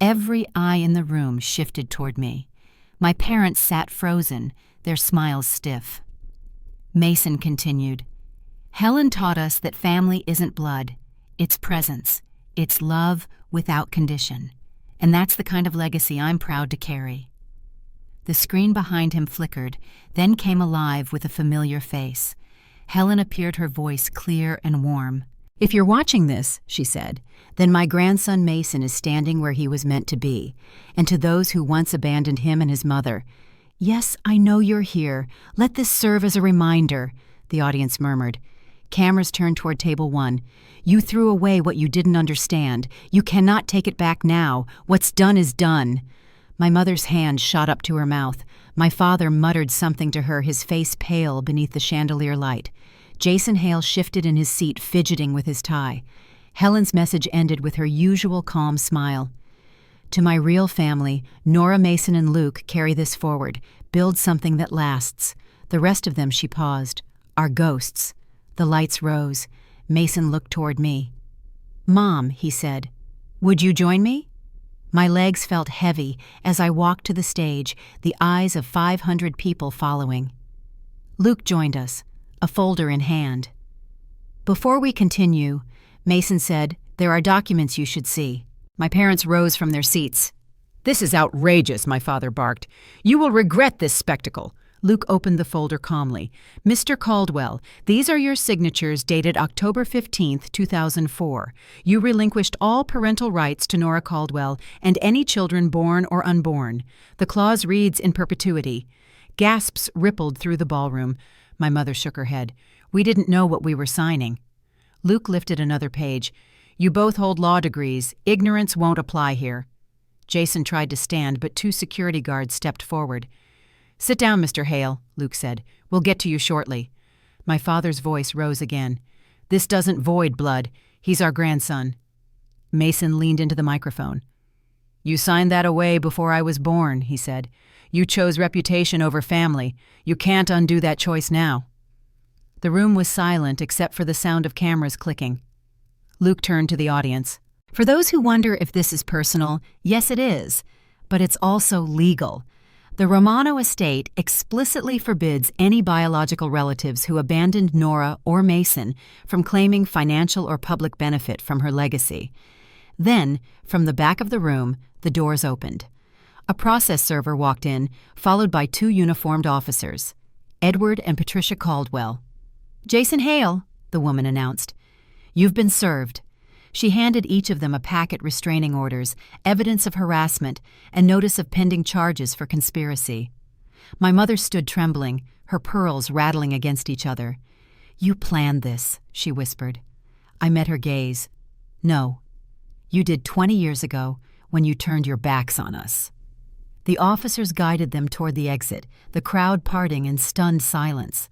Speaker 1: Every eye in the room shifted toward me. My parents sat frozen, their smiles stiff. Mason continued, "Helen taught us that family isn't blood, it's presence, it's love without condition. And that's the kind of legacy I'm proud to carry." The screen behind him flickered, then came alive with a familiar face. Helen appeared, her voice clear and warm. "If you're watching this," she said, "then my grandson Mason is standing where he was meant to be. And to those who once abandoned him and his mother, yes, I know you're here. Let this serve as a reminder," the audience murmured. Cameras turned toward Table 1. "You threw away what you didn't understand. You cannot take it back now. What's done is done." My mother's hand shot up to her mouth. My father muttered something to her, his face pale beneath the chandelier light. Jason Hale shifted in his seat, fidgeting with his tie. Helen's message ended with her usual calm smile. "To my real family, Nora, Mason, and Luke, carry this forward. Build something that lasts. The rest of them," she paused, "are ghosts." The lights rose. Mason looked toward me. "Mom," he said, "would you join me?" My legs felt heavy as I walked to the stage, the eyes of 500 people following. Luke joined us, a folder in hand. "Before we continue," Mason said, "there are documents you should see." My parents rose from their seats. "This is outrageous," my father barked. "You will regret this spectacle." Luke opened the folder calmly. "Mr. Caldwell, these are your signatures dated October 15th, 2004. You relinquished all parental rights to Nora Caldwell and any children born or unborn. The clause reads in perpetuity." Gasps rippled through the ballroom. My mother shook her head. "We didn't know what we were signing." Luke lifted another page. "You both hold law degrees. Ignorance won't apply here." Jason tried to stand, but 2 security guards stepped forward. "Sit down, Mr. Hale," Luke said. "We'll get to you shortly." My father's voice rose again. "This doesn't void blood. He's our grandson." Mason leaned into the microphone. "You signed that away before I was born," he said. You chose reputation over family. You can't undo that choice now." The room was silent except for the sound of cameras clicking. Luke turned to the audience. "For those who wonder if this is personal, yes it is, but it's also legal. The Romano estate explicitly forbids any biological relatives who abandoned Nora or Mason from claiming financial or public benefit from her legacy." Then, from the back of the room, the doors opened. A process server walked in, followed by 2 uniformed officers, Edward and Patricia Caldwell. "Jason Hale," the woman announced. "You've been served." She handed each of them a packet restraining orders, evidence of harassment, and notice of pending charges for conspiracy. My mother stood trembling, her pearls rattling against each other. "You planned this," she whispered. I met her gaze. "No. You did 20 years ago when you turned your backs on us." The officers guided them toward the exit, the crowd parting in stunned silence.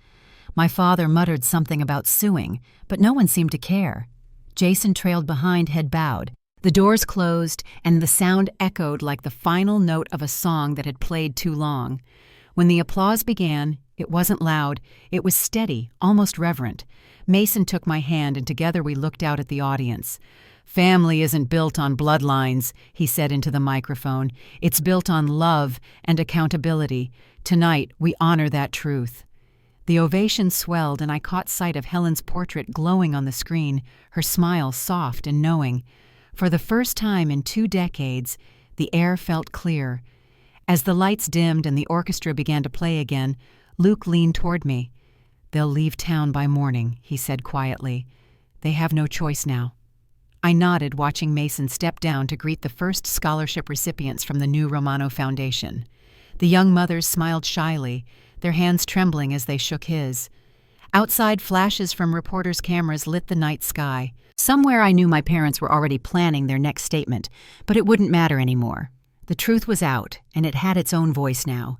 Speaker 1: My father muttered something about suing, but no one seemed to care. Jason trailed behind, head bowed. The doors closed, and the sound echoed like the final note of a song that had played too long. When the applause began, it wasn't loud, it was steady, almost reverent. Mason took my hand, and together we looked out at the audience. "Family isn't built on bloodlines," he said into the microphone. "It's built on love and accountability. Tonight, we honor that truth." The ovation swelled, and I caught sight of Helen's portrait glowing on the screen, her smile soft and knowing. For the first time in 2 decades, the air felt clear. As the lights dimmed and the orchestra began to play again, Luke leaned toward me. "They'll leave town by morning," he said quietly. "They have no choice now." I nodded, watching Mason step down to greet the first scholarship recipients from the new Romano Foundation. The young mothers smiled shyly, their hands trembling as they shook his. Outside, flashes from reporters' cameras lit the night sky. Somewhere I knew my parents were already planning their next statement, but it wouldn't matter anymore. The truth was out, and it had its own voice now.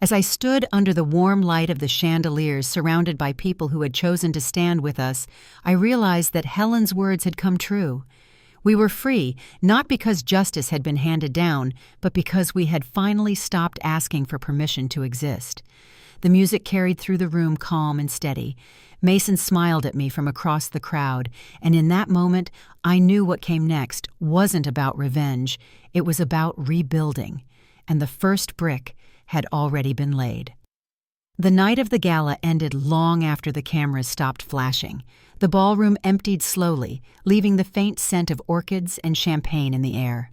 Speaker 1: As I stood under the warm light of the chandeliers surrounded by people who had chosen to stand with us, I realized that Helen's words had come true. We were free, not because justice had been handed down, but because we had finally stopped asking for permission to exist. The music carried through the room calm and steady. Mason smiled at me from across the crowd, and in that moment, I knew what came next wasn't about revenge. It was about rebuilding, and the first brick had already been laid. The night of the gala ended long after the cameras stopped flashing. The ballroom emptied slowly, leaving the faint scent of orchids and champagne in the air.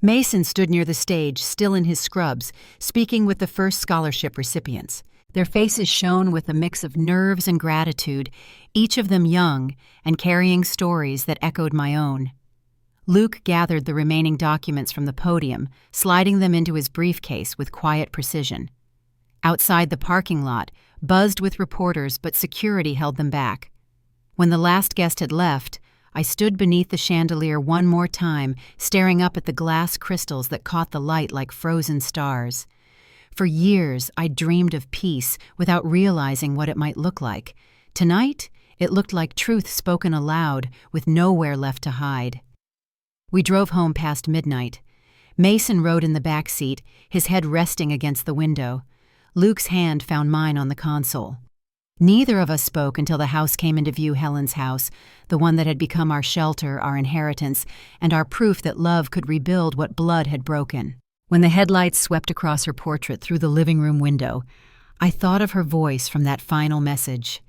Speaker 1: Mason stood near the stage, still in his scrubs, speaking with the first scholarship recipients. Their faces shone with a mix of nerves and gratitude, each of them young and carrying stories that echoed my own. Luke gathered the remaining documents from the podium, sliding them into his briefcase with quiet precision. Outside the parking lot, buzzed with reporters, but security held them back. When the last guest had left, I stood beneath the chandelier one more time, staring up at the glass crystals that caught the light like frozen stars. For years, I dreamed of peace without realizing what it might look like. Tonight, it looked like truth spoken aloud, with nowhere left to hide. We drove home past midnight. Mason rode in the back seat, his head resting against the window. Luke's hand found mine on the console. Neither of us spoke until the house came into view, Helen's house, the one that had become our shelter, our inheritance, and our proof that love could rebuild what blood had broken. When the headlights swept across her portrait through the living room window, I thought of her voice from that final message.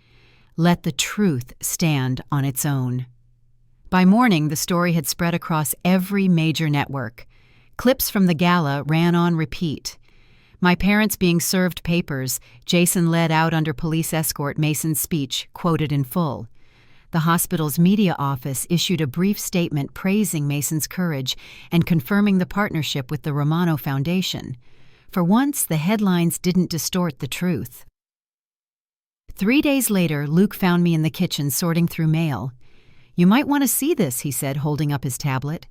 Speaker 1: Let the truth stand on its own. By morning, the story had spread across every major network. Clips from the gala ran on repeat. My parents being served papers, Jason led out under police escort Mason's speech, quoted in full. The hospital's media office issued a brief statement praising Mason's courage and confirming the partnership with the Romano Foundation. For once, the headlines didn't distort the truth. 3 days later, Luke found me in the kitchen sorting through mail. "You might want to see this," he said, holding up his tablet.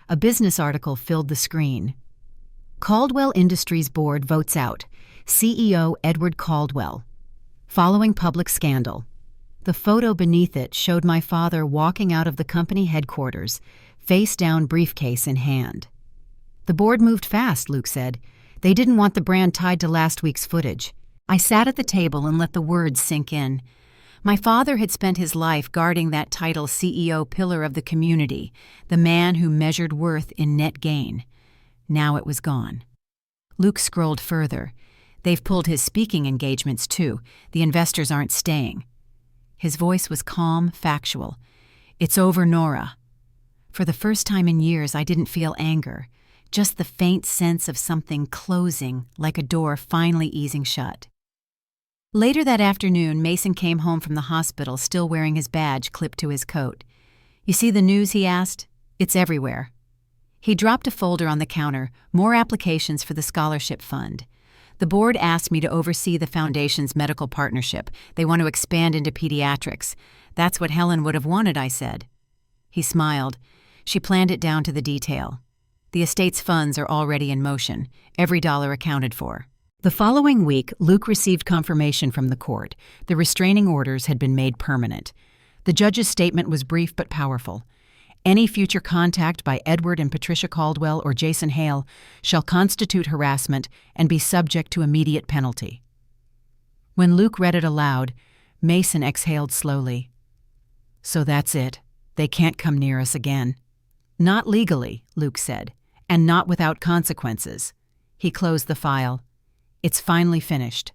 Speaker 1: A business article filled the screen. Caldwell Industries Board votes out. CEO Edward Caldwell. Following public scandal. The photo beneath it showed my father walking out of the company headquarters, face down, briefcase in hand. "The board moved fast," Luke said. They didn't want the brand tied to last week's footage. I sat at the table and let the words sink in. My father had spent his life guarding that title CEO pillar of the community, the man who measured worth in net gain. Now it was gone. Luke scrolled further. They've pulled his speaking engagements too. The investors aren't staying. His voice was calm, factual. It's over, Nora. For the first time in years, I didn't feel anger, just the faint sense of something closing, like a door finally easing shut. Later that afternoon, Mason came home from the hospital still wearing his badge clipped to his coat. "You see the news?" he asked. "It's everywhere." He dropped a folder on the counter, more applications for the scholarship fund. The board asked me to oversee the foundation's medical partnership. They want to expand into pediatrics. "That's what Helen would have wanted," I said. He smiled. She planned it down to the detail. The estate's funds are already in motion, every dollar accounted for. The following week, Luke received confirmation from the court. The restraining orders had been made permanent. The judge's statement was brief but powerful. Any future contact by Edward and Patricia Caldwell or Jason Hale shall constitute harassment and be subject to immediate penalty. When Luke read it aloud, Mason exhaled slowly. "So that's it. They can't come near us again." "Not legally," Luke said, "and not without consequences." He closed the file. "It's finally finished."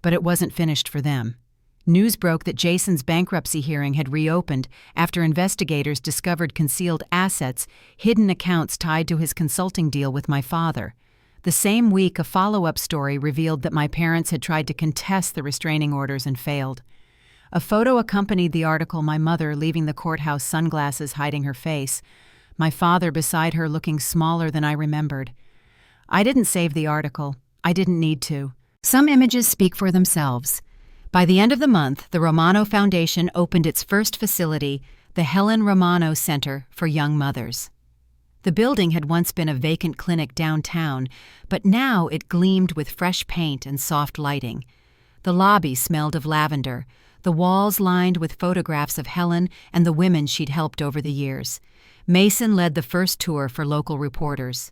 Speaker 1: But it wasn't finished for them. News broke that Jason's bankruptcy hearing had reopened after investigators discovered concealed assets, hidden accounts tied to his consulting deal with my father. The same week, a follow-up story revealed that my parents had tried to contest the restraining orders and failed. A photo accompanied the article, my mother leaving the courthouse, sunglasses hiding her face, my father beside her looking smaller than I remembered. I didn't save the article. I didn't need to. Some images speak for themselves. By the end of the month, the Romano Foundation opened its first facility, the Helen Romano Center for Young Mothers. The building had once been a vacant clinic downtown, but now it gleamed with fresh paint and soft lighting. The lobby smelled of lavender, the walls lined with photographs of Helen and the women she'd helped over the years. Mason led the first tour for local reporters.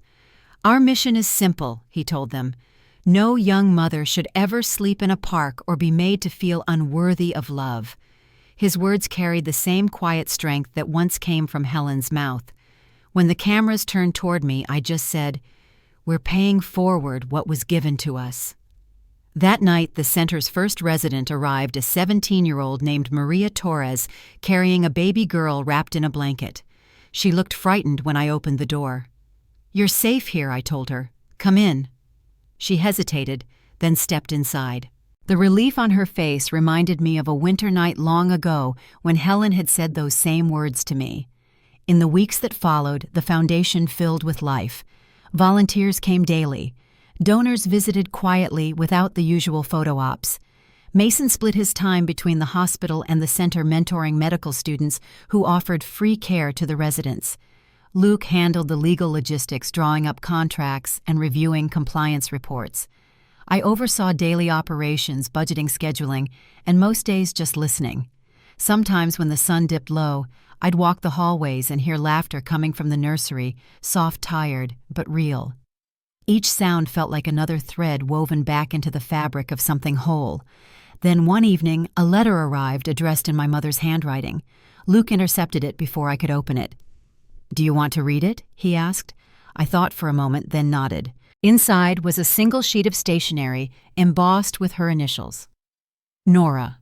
Speaker 1: "Our mission is simple," he told them. "No young mother should ever sleep in a park or be made to feel unworthy of love." His words carried the same quiet strength that once came from Helen's mouth. When the cameras turned toward me, I just said, "We're paying forward what was given to us." That night, the center's first resident arrived, a 17-year-old named Maria Torres, carrying a baby girl wrapped in a blanket. She looked frightened when I opened the door. "You're safe here," I told her. "Come in." She hesitated, then stepped inside. The relief on her face reminded me of a winter night long ago when Helen had said those same words to me. In the weeks that followed, the foundation filled with life. Volunteers came daily. Donors visited quietly without the usual photo ops. Mason split his time between the hospital and the center, mentoring medical students who offered free care to the residents. Luke handled the legal logistics, drawing up contracts and reviewing compliance reports. I oversaw daily operations, budgeting, scheduling, and most days just listening. Sometimes when the sun dipped low, I'd walk the hallways and hear laughter coming from the nursery, soft, tired, but real. Each sound felt like another thread woven back into the fabric of something whole. Then one evening, a letter arrived addressed in my mother's handwriting. Luke intercepted it before I could open it. "Do you want to read it?" he asked. I thought for a moment, then nodded. Inside was a single sheet of stationery embossed with her initials. Nora.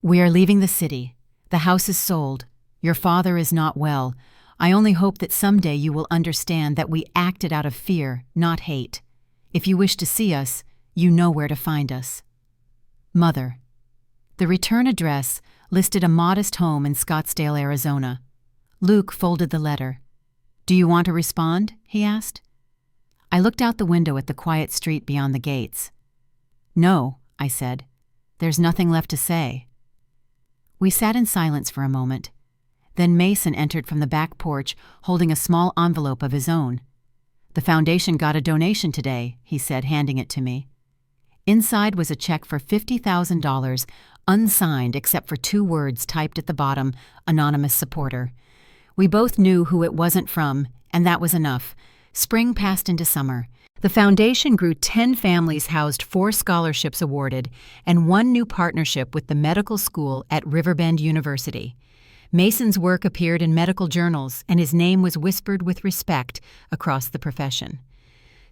Speaker 1: "We are leaving the city. The house is sold. Your father is not well. I only hope that someday you will understand that we acted out of fear, not hate. If you wish to see us, you know where to find us. Mother." The return address listed a modest home in Scottsdale, Arizona. Luke folded the letter. "Do you want to respond?" he asked. I looked out the window at the quiet street beyond the gates. "No," I said. "There's nothing left to say." We sat in silence for a moment. Then Mason entered from the back porch, holding a small envelope of his own. "The foundation got a donation today," he said, handing it to me. Inside was a check for $50,000, unsigned except for 2 words typed at the bottom, "Anonymous Supporter." We both knew who it wasn't from, and that was enough. Spring passed into summer. The foundation grew 10 families, housed 4 scholarships awarded, and 1 new partnership with the medical school at Riverbend University. Mason's work appeared in medical journals, and his name was whispered with respect across the profession.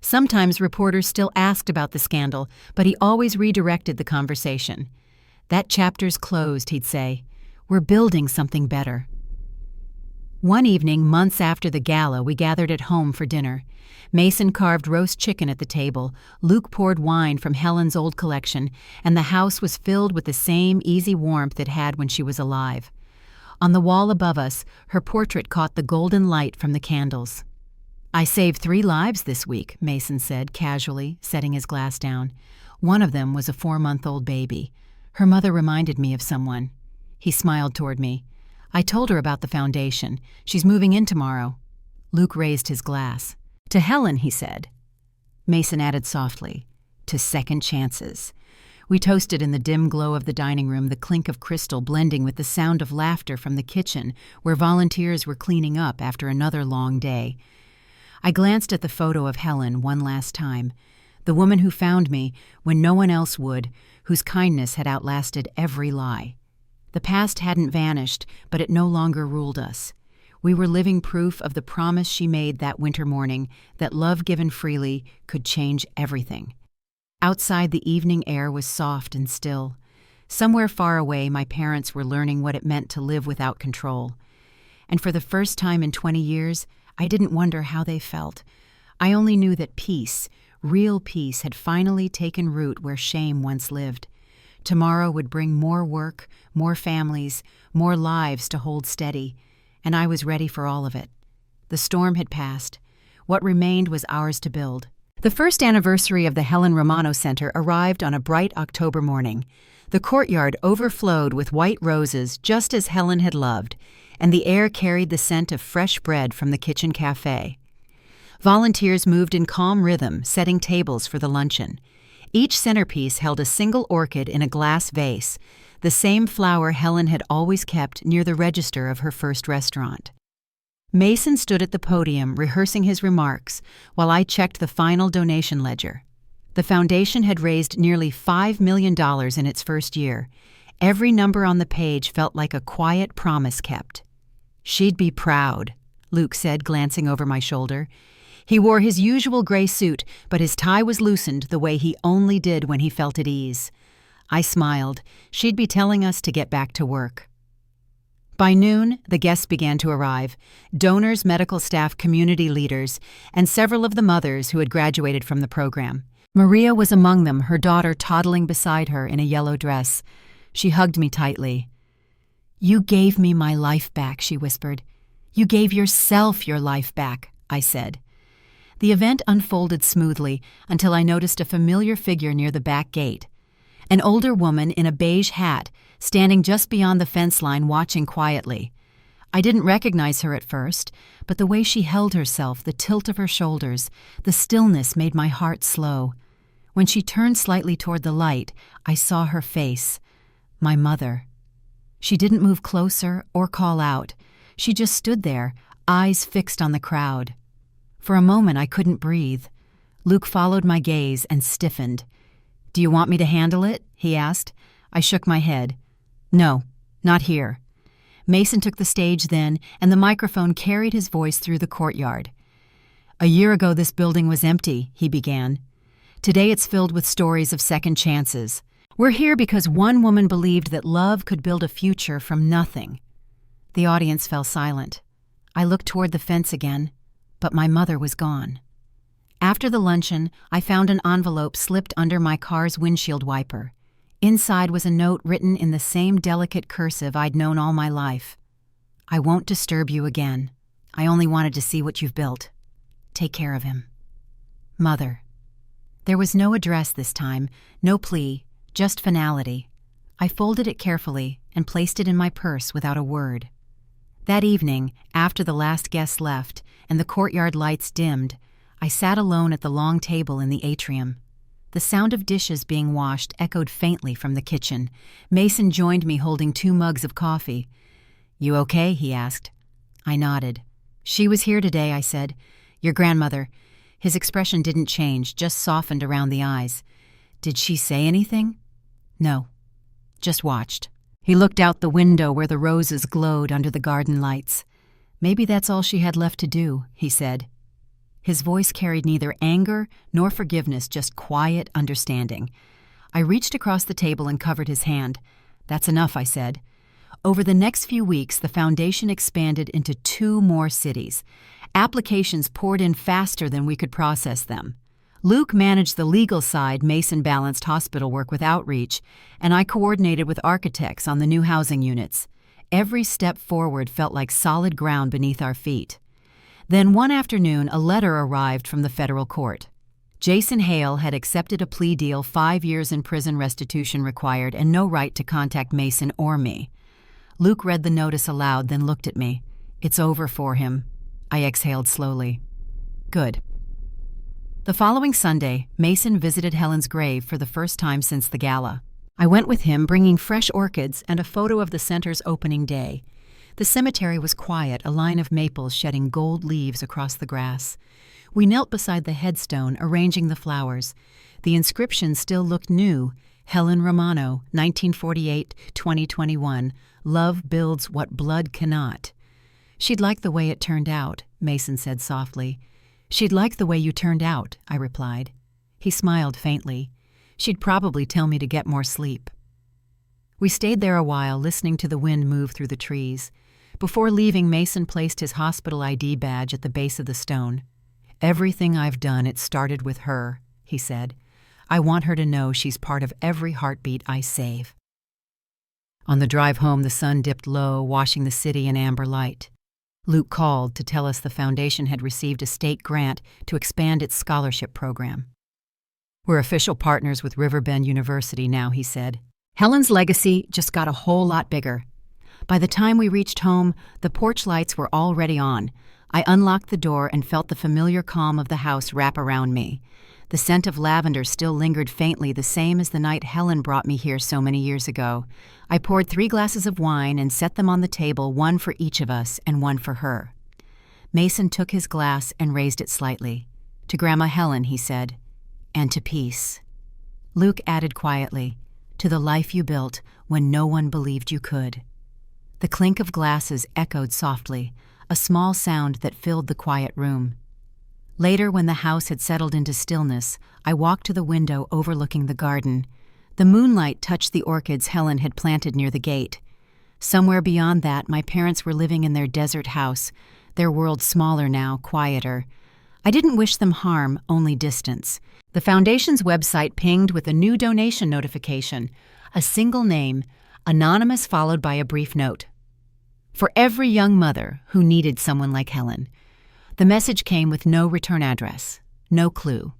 Speaker 1: Sometimes reporters still asked about the scandal, but he always redirected the conversation. "That chapter's closed," he'd say. "We're building something better." One evening, months after the gala, we gathered at home for dinner. Mason carved roast chicken at the table, Luke poured wine from Helen's old collection, and the house was filled with the same easy warmth it had when she was alive. On the wall above us, her portrait caught the golden light from the candles. "I saved 3 lives this week," Mason said casually, setting his glass down. "One of them was a 4-month-old baby. Her mother reminded me of someone." He smiled toward me. "I told her about the foundation. She's moving in tomorrow." Luke raised his glass. "To Helen," he said. Mason added softly, "To second chances." We toasted in the dim glow of the dining room, the clink of crystal blending with the sound of laughter from the kitchen, where volunteers were cleaning up after another long day. I glanced at the photo of Helen one last time, the woman who found me when no one else would, whose kindness had outlasted every lie. The past hadn't vanished, but it no longer ruled us. We were living proof of the promise she made that winter morning, that love given freely could change everything. Outside, the evening air was soft and still. Somewhere far away, my parents were learning what it meant to live without control. And for the first time in 20 years, I didn't wonder how they felt. I only knew that peace, real peace, had finally taken root where shame once lived. Tomorrow would bring more work, more families, more lives to hold steady, and I was ready for all of it. The storm had passed. What remained was ours to build. The first anniversary of the Helen Romano Center arrived on a bright October morning. The courtyard overflowed with white roses just as Helen had loved, and the air carried the scent of fresh bread from the kitchen cafe. Volunteers moved in calm rhythm, setting tables for the luncheon. Each centerpiece held a single orchid in a glass vase, the same flower Helen had always kept near the register of her first restaurant. Mason stood at the podium rehearsing his remarks while I checked the final donation ledger. The foundation had raised nearly $5 million in its first year. Every number on the page felt like a quiet promise kept. "She'd be proud," Luke said, glancing over my shoulder. He wore his usual gray suit, but his tie was loosened the way he only did when he felt at ease. I smiled. She'd be telling us to get back to work. By noon, the guests began to arrive: donors, medical staff, community leaders, and several of the mothers who had graduated from the program. Maria was among them, her daughter toddling beside her in a yellow dress. She hugged me tightly. "You gave me my life back," she whispered. "You gave yourself your life back," I said. The event unfolded smoothly until I noticed a familiar figure near the back gate. An older woman in a beige hat, standing just beyond the fence line watching quietly. I didn't recognize her at first, but the way she held herself, the tilt of her shoulders, the stillness made my heart slow. When she turned slightly toward the light, I saw her face. My mother. She didn't move closer or call out. She just stood there, eyes fixed on the crowd. For a moment, I couldn't breathe. Luke followed my gaze and stiffened. "Do you want me to handle it?" he asked. I shook my head. "No, not here." Mason took the stage then, and the microphone carried his voice through the courtyard. "A year ago, this building was empty," he began. "Today it's filled with stories of second chances. We're here because one woman believed that love could build a future from nothing." The audience fell silent. I looked toward the fence again, but my mother was gone. After the luncheon, I found an envelope slipped under my car's windshield wiper. Inside was a note written in the same delicate cursive I'd known all my life. "I won't disturb you again. I only wanted to see what you've built. Take care of him. Mother." There was no address this time, no plea, just finality. I folded it carefully and placed it in my purse without a word. That evening, after the last guest left and the courtyard lights dimmed, I sat alone at the long table in the atrium. The sound of dishes being washed echoed faintly from the kitchen. Mason joined me holding 2 mugs of coffee. "You okay?" he asked. I nodded. "She was here today," I said. "Your grandmother. His expression didn't change, just softened around the eyes. Did she say anything? No, just watched. He looked out the window where the roses glowed under the garden lights. Maybe that's all she had left to do, he said. His voice carried neither anger nor forgiveness, just quiet understanding. I reached across the table and covered his hand. That's enough, I said. Over the next few weeks, the foundation expanded into 2 more cities. Applications poured in faster than we could process them. Luke managed the legal side. Mason balanced hospital work with outreach, and I coordinated with architects on the new housing units. Every step forward felt like solid ground beneath our feet. Then one afternoon, a letter arrived from the federal court. Jason Hale had accepted a plea deal, 5 years in prison, restitution required, and no right to contact Mason or me. Luke read the notice aloud, then looked at me. It's over for him. I exhaled slowly. Good. The following Sunday, Mason visited Helen's grave for the first time since the gala. I went with him, bringing fresh orchids and a photo of the center's opening day. The cemetery was quiet, a line of maples shedding gold leaves across the grass. We knelt beside the headstone, arranging the flowers. The inscription still looked new. Helen Romano, 1948-2021. Love builds what blood cannot. She'd like the way it turned out, Mason said softly. She'd like the way you turned out, I replied. He smiled faintly. She'd probably tell me to get more sleep. We stayed there a while, listening to the wind move through the trees. Before leaving, Mason placed his hospital ID badge at the base of the stone. Everything I've done, it started with her, he said. I want her to know she's part of every heartbeat I save. On the drive home, the sun dipped low, washing the city in amber light. Luke called to tell us the foundation had received a state grant to expand its scholarship program. We're official partners with Riverbend University now, he said. Helen's legacy just got a whole lot bigger. By the time we reached home, the porch lights were already on. I unlocked the door and felt the familiar calm of the house wrap around me. The scent of lavender still lingered faintly, the same as the night Helen brought me here so many years ago. I poured 3 glasses of wine and set them on the table, one for each of us and one for her. Mason took his glass and raised it slightly. To Grandma Helen, he said, and to peace. Luke added quietly, to the life you built when no one believed you could. The clink of glasses echoed softly, a small sound that filled the quiet room. Later, when the house had settled into stillness, I walked to the window overlooking the garden. The moonlight touched the orchids Helen had planted near the gate. Somewhere beyond that, my parents were living in their desert house, their world smaller now, quieter. I didn't wish them harm, only distance. The foundation's website pinged with a new donation notification, a single name, anonymous, followed by a brief note. For every young mother who needed someone like Helen. The message came with no return address, no clue.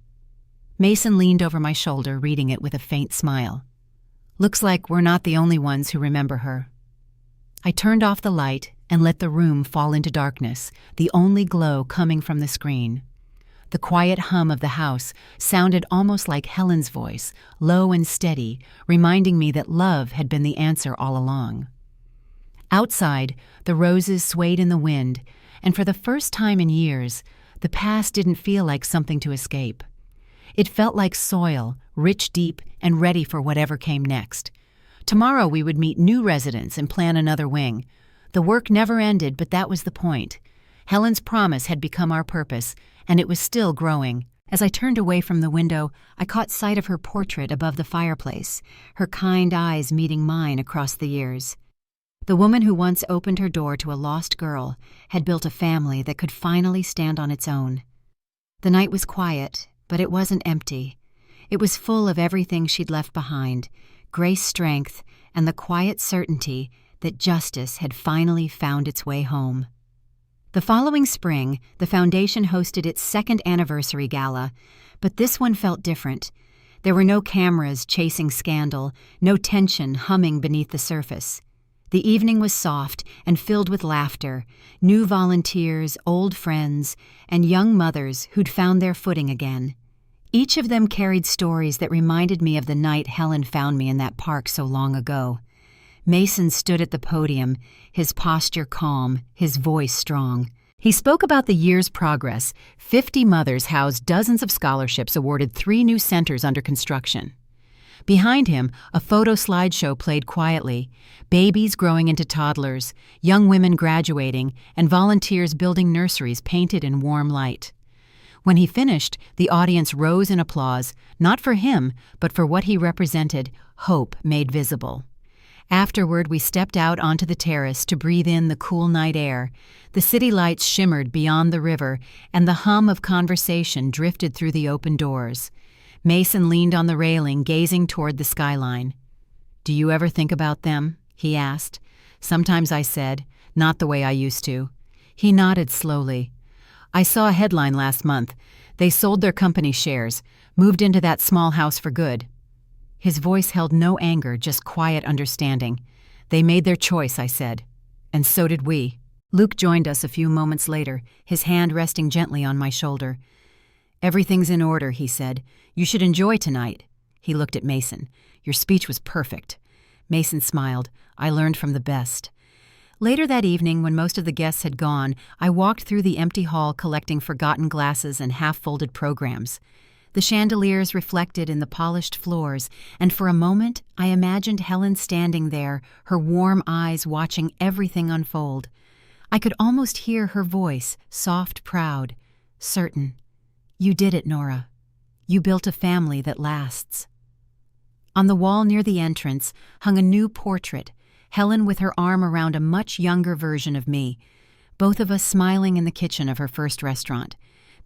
Speaker 1: Mason leaned over my shoulder, reading it with a faint smile. Looks like we're not the only ones who remember her. I turned off the light and let the room fall into darkness, the only glow coming from the screen. The quiet hum of the house sounded almost like Helen's voice, low and steady, reminding me that love had been the answer all along. Outside, the roses swayed in the wind, and for the first time in years, the past didn't feel like something to escape. It felt like soil, rich deep and ready for whatever came next. Tomorrow we would meet new residents and plan another wing. The work never ended, but that was the point. Helen's promise had become our purpose, and it was still growing. As I turned away from the window, I caught sight of her portrait above the fireplace, her kind eyes meeting mine across the years. The woman who once opened her door to a lost girl had built a family that could finally stand on its own. The night was quiet, but it wasn't empty. It was full of everything she'd left behind, Grace's strength and the quiet certainty that justice had finally found its way home. The following spring, the foundation hosted its 2nd anniversary gala, but this one felt different. There were no cameras chasing scandal, no tension humming beneath the surface. The evening was soft and filled with laughter, new volunteers, old friends, and young mothers who'd found their footing again. Each of them carried stories that reminded me of the night Helen found me in that park so long ago. Mason stood at the podium, his posture calm, his voice strong. He spoke about the year's progress. 50 mothers housed dozens of scholarships awarded 3 new centers under construction. Behind him, a photo slideshow played quietly, babies growing into toddlers, young women graduating, and volunteers building nurseries painted in warm light. When he finished, the audience rose in applause, not for him, but for what he represented, hope made visible. Afterward, we stepped out onto the terrace to breathe in the cool night air. The city lights shimmered beyond the river, and the hum of conversation drifted through the open doors. Mason leaned on the railing, gazing toward the skyline. "Do you ever think about them?" he asked. "Sometimes," I said, "not the way I used to." He nodded slowly. "I saw a headline last month. They sold their company shares, moved into that small house for good." His voice held no anger, just quiet understanding. "They made their choice," I said. "And so did we." Luke joined us a few moments later, his hand resting gently on my shoulder. "Everything's in order," he said. "You should enjoy tonight." He looked at Mason. "Your speech was perfect." Mason smiled. "I learned from the best." Later that evening, when most of the guests had gone, I walked through the empty hall collecting forgotten glasses and half-folded programs. The chandeliers reflected in the polished floors, and for a moment I imagined Helen standing there, her warm eyes watching everything unfold. I could almost hear her voice, soft, proud, certain. "You did it, Nora. You built a family that lasts." On the wall near the entrance hung a new portrait, Helen with her arm around a much younger version of me, both of us smiling in the kitchen of her first restaurant.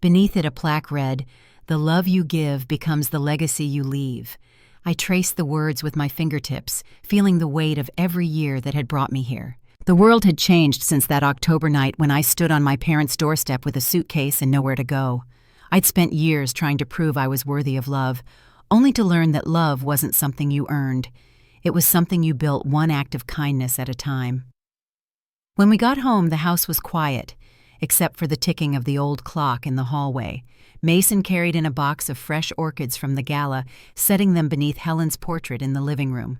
Speaker 1: Beneath it a plaque read, "The love you give becomes the legacy you leave." I traced the words with my fingertips, feeling the weight of every year that had brought me here. The world had changed since that October night when I stood on my parents' doorstep with a suitcase and nowhere to go. I'd spent years trying to prove I was worthy of love, only to learn that love wasn't something you earned. It was something you built one act of kindness at a time. When we got home, the house was quiet, except for the ticking of the old clock in the hallway. Mason carried in a box of fresh orchids from the gala, setting them beneath Helen's portrait in the living room.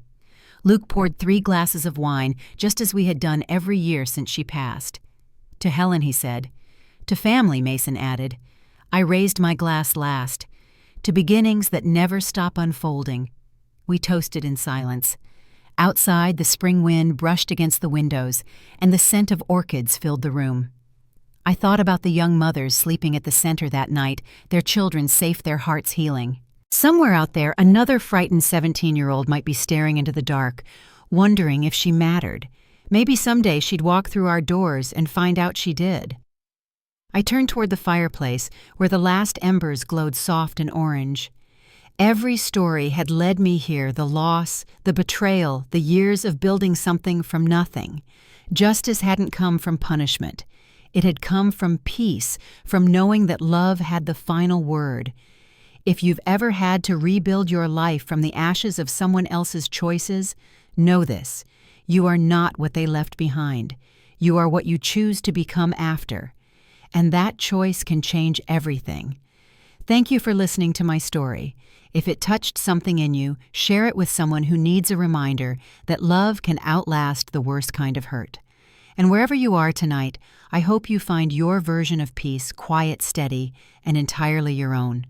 Speaker 1: Luke poured 3 glasses of wine, just as we had done every year since she passed. "To Helen," he said. "To family," Mason added. I raised my glass last. "To beginnings that never stop unfolding." We toasted in silence. Outside, the spring wind brushed against the windows, and the scent of orchids filled the room. I thought about the young mothers sleeping at the center that night, their children safe, their hearts healing. Somewhere out there, another frightened 17-year-old might be staring into the dark, wondering if she mattered. Maybe someday she'd walk through our doors and find out she did. I turned toward the fireplace, where the last embers glowed soft and orange. Every story had led me here, the loss, the betrayal, the years of building something from nothing. Justice hadn't come from punishment. It had come from peace, from knowing that love had the final word. If you've ever had to rebuild your life from the ashes of someone else's choices, know this: you are not what they left behind. You are what you choose to become after. And that choice can change everything. Thank you for listening to my story. If it touched something in you, share it with someone who needs a reminder that love can outlast the worst kind of hurt. And wherever you are tonight, I hope you find your version of peace quiet, steady, and entirely your own.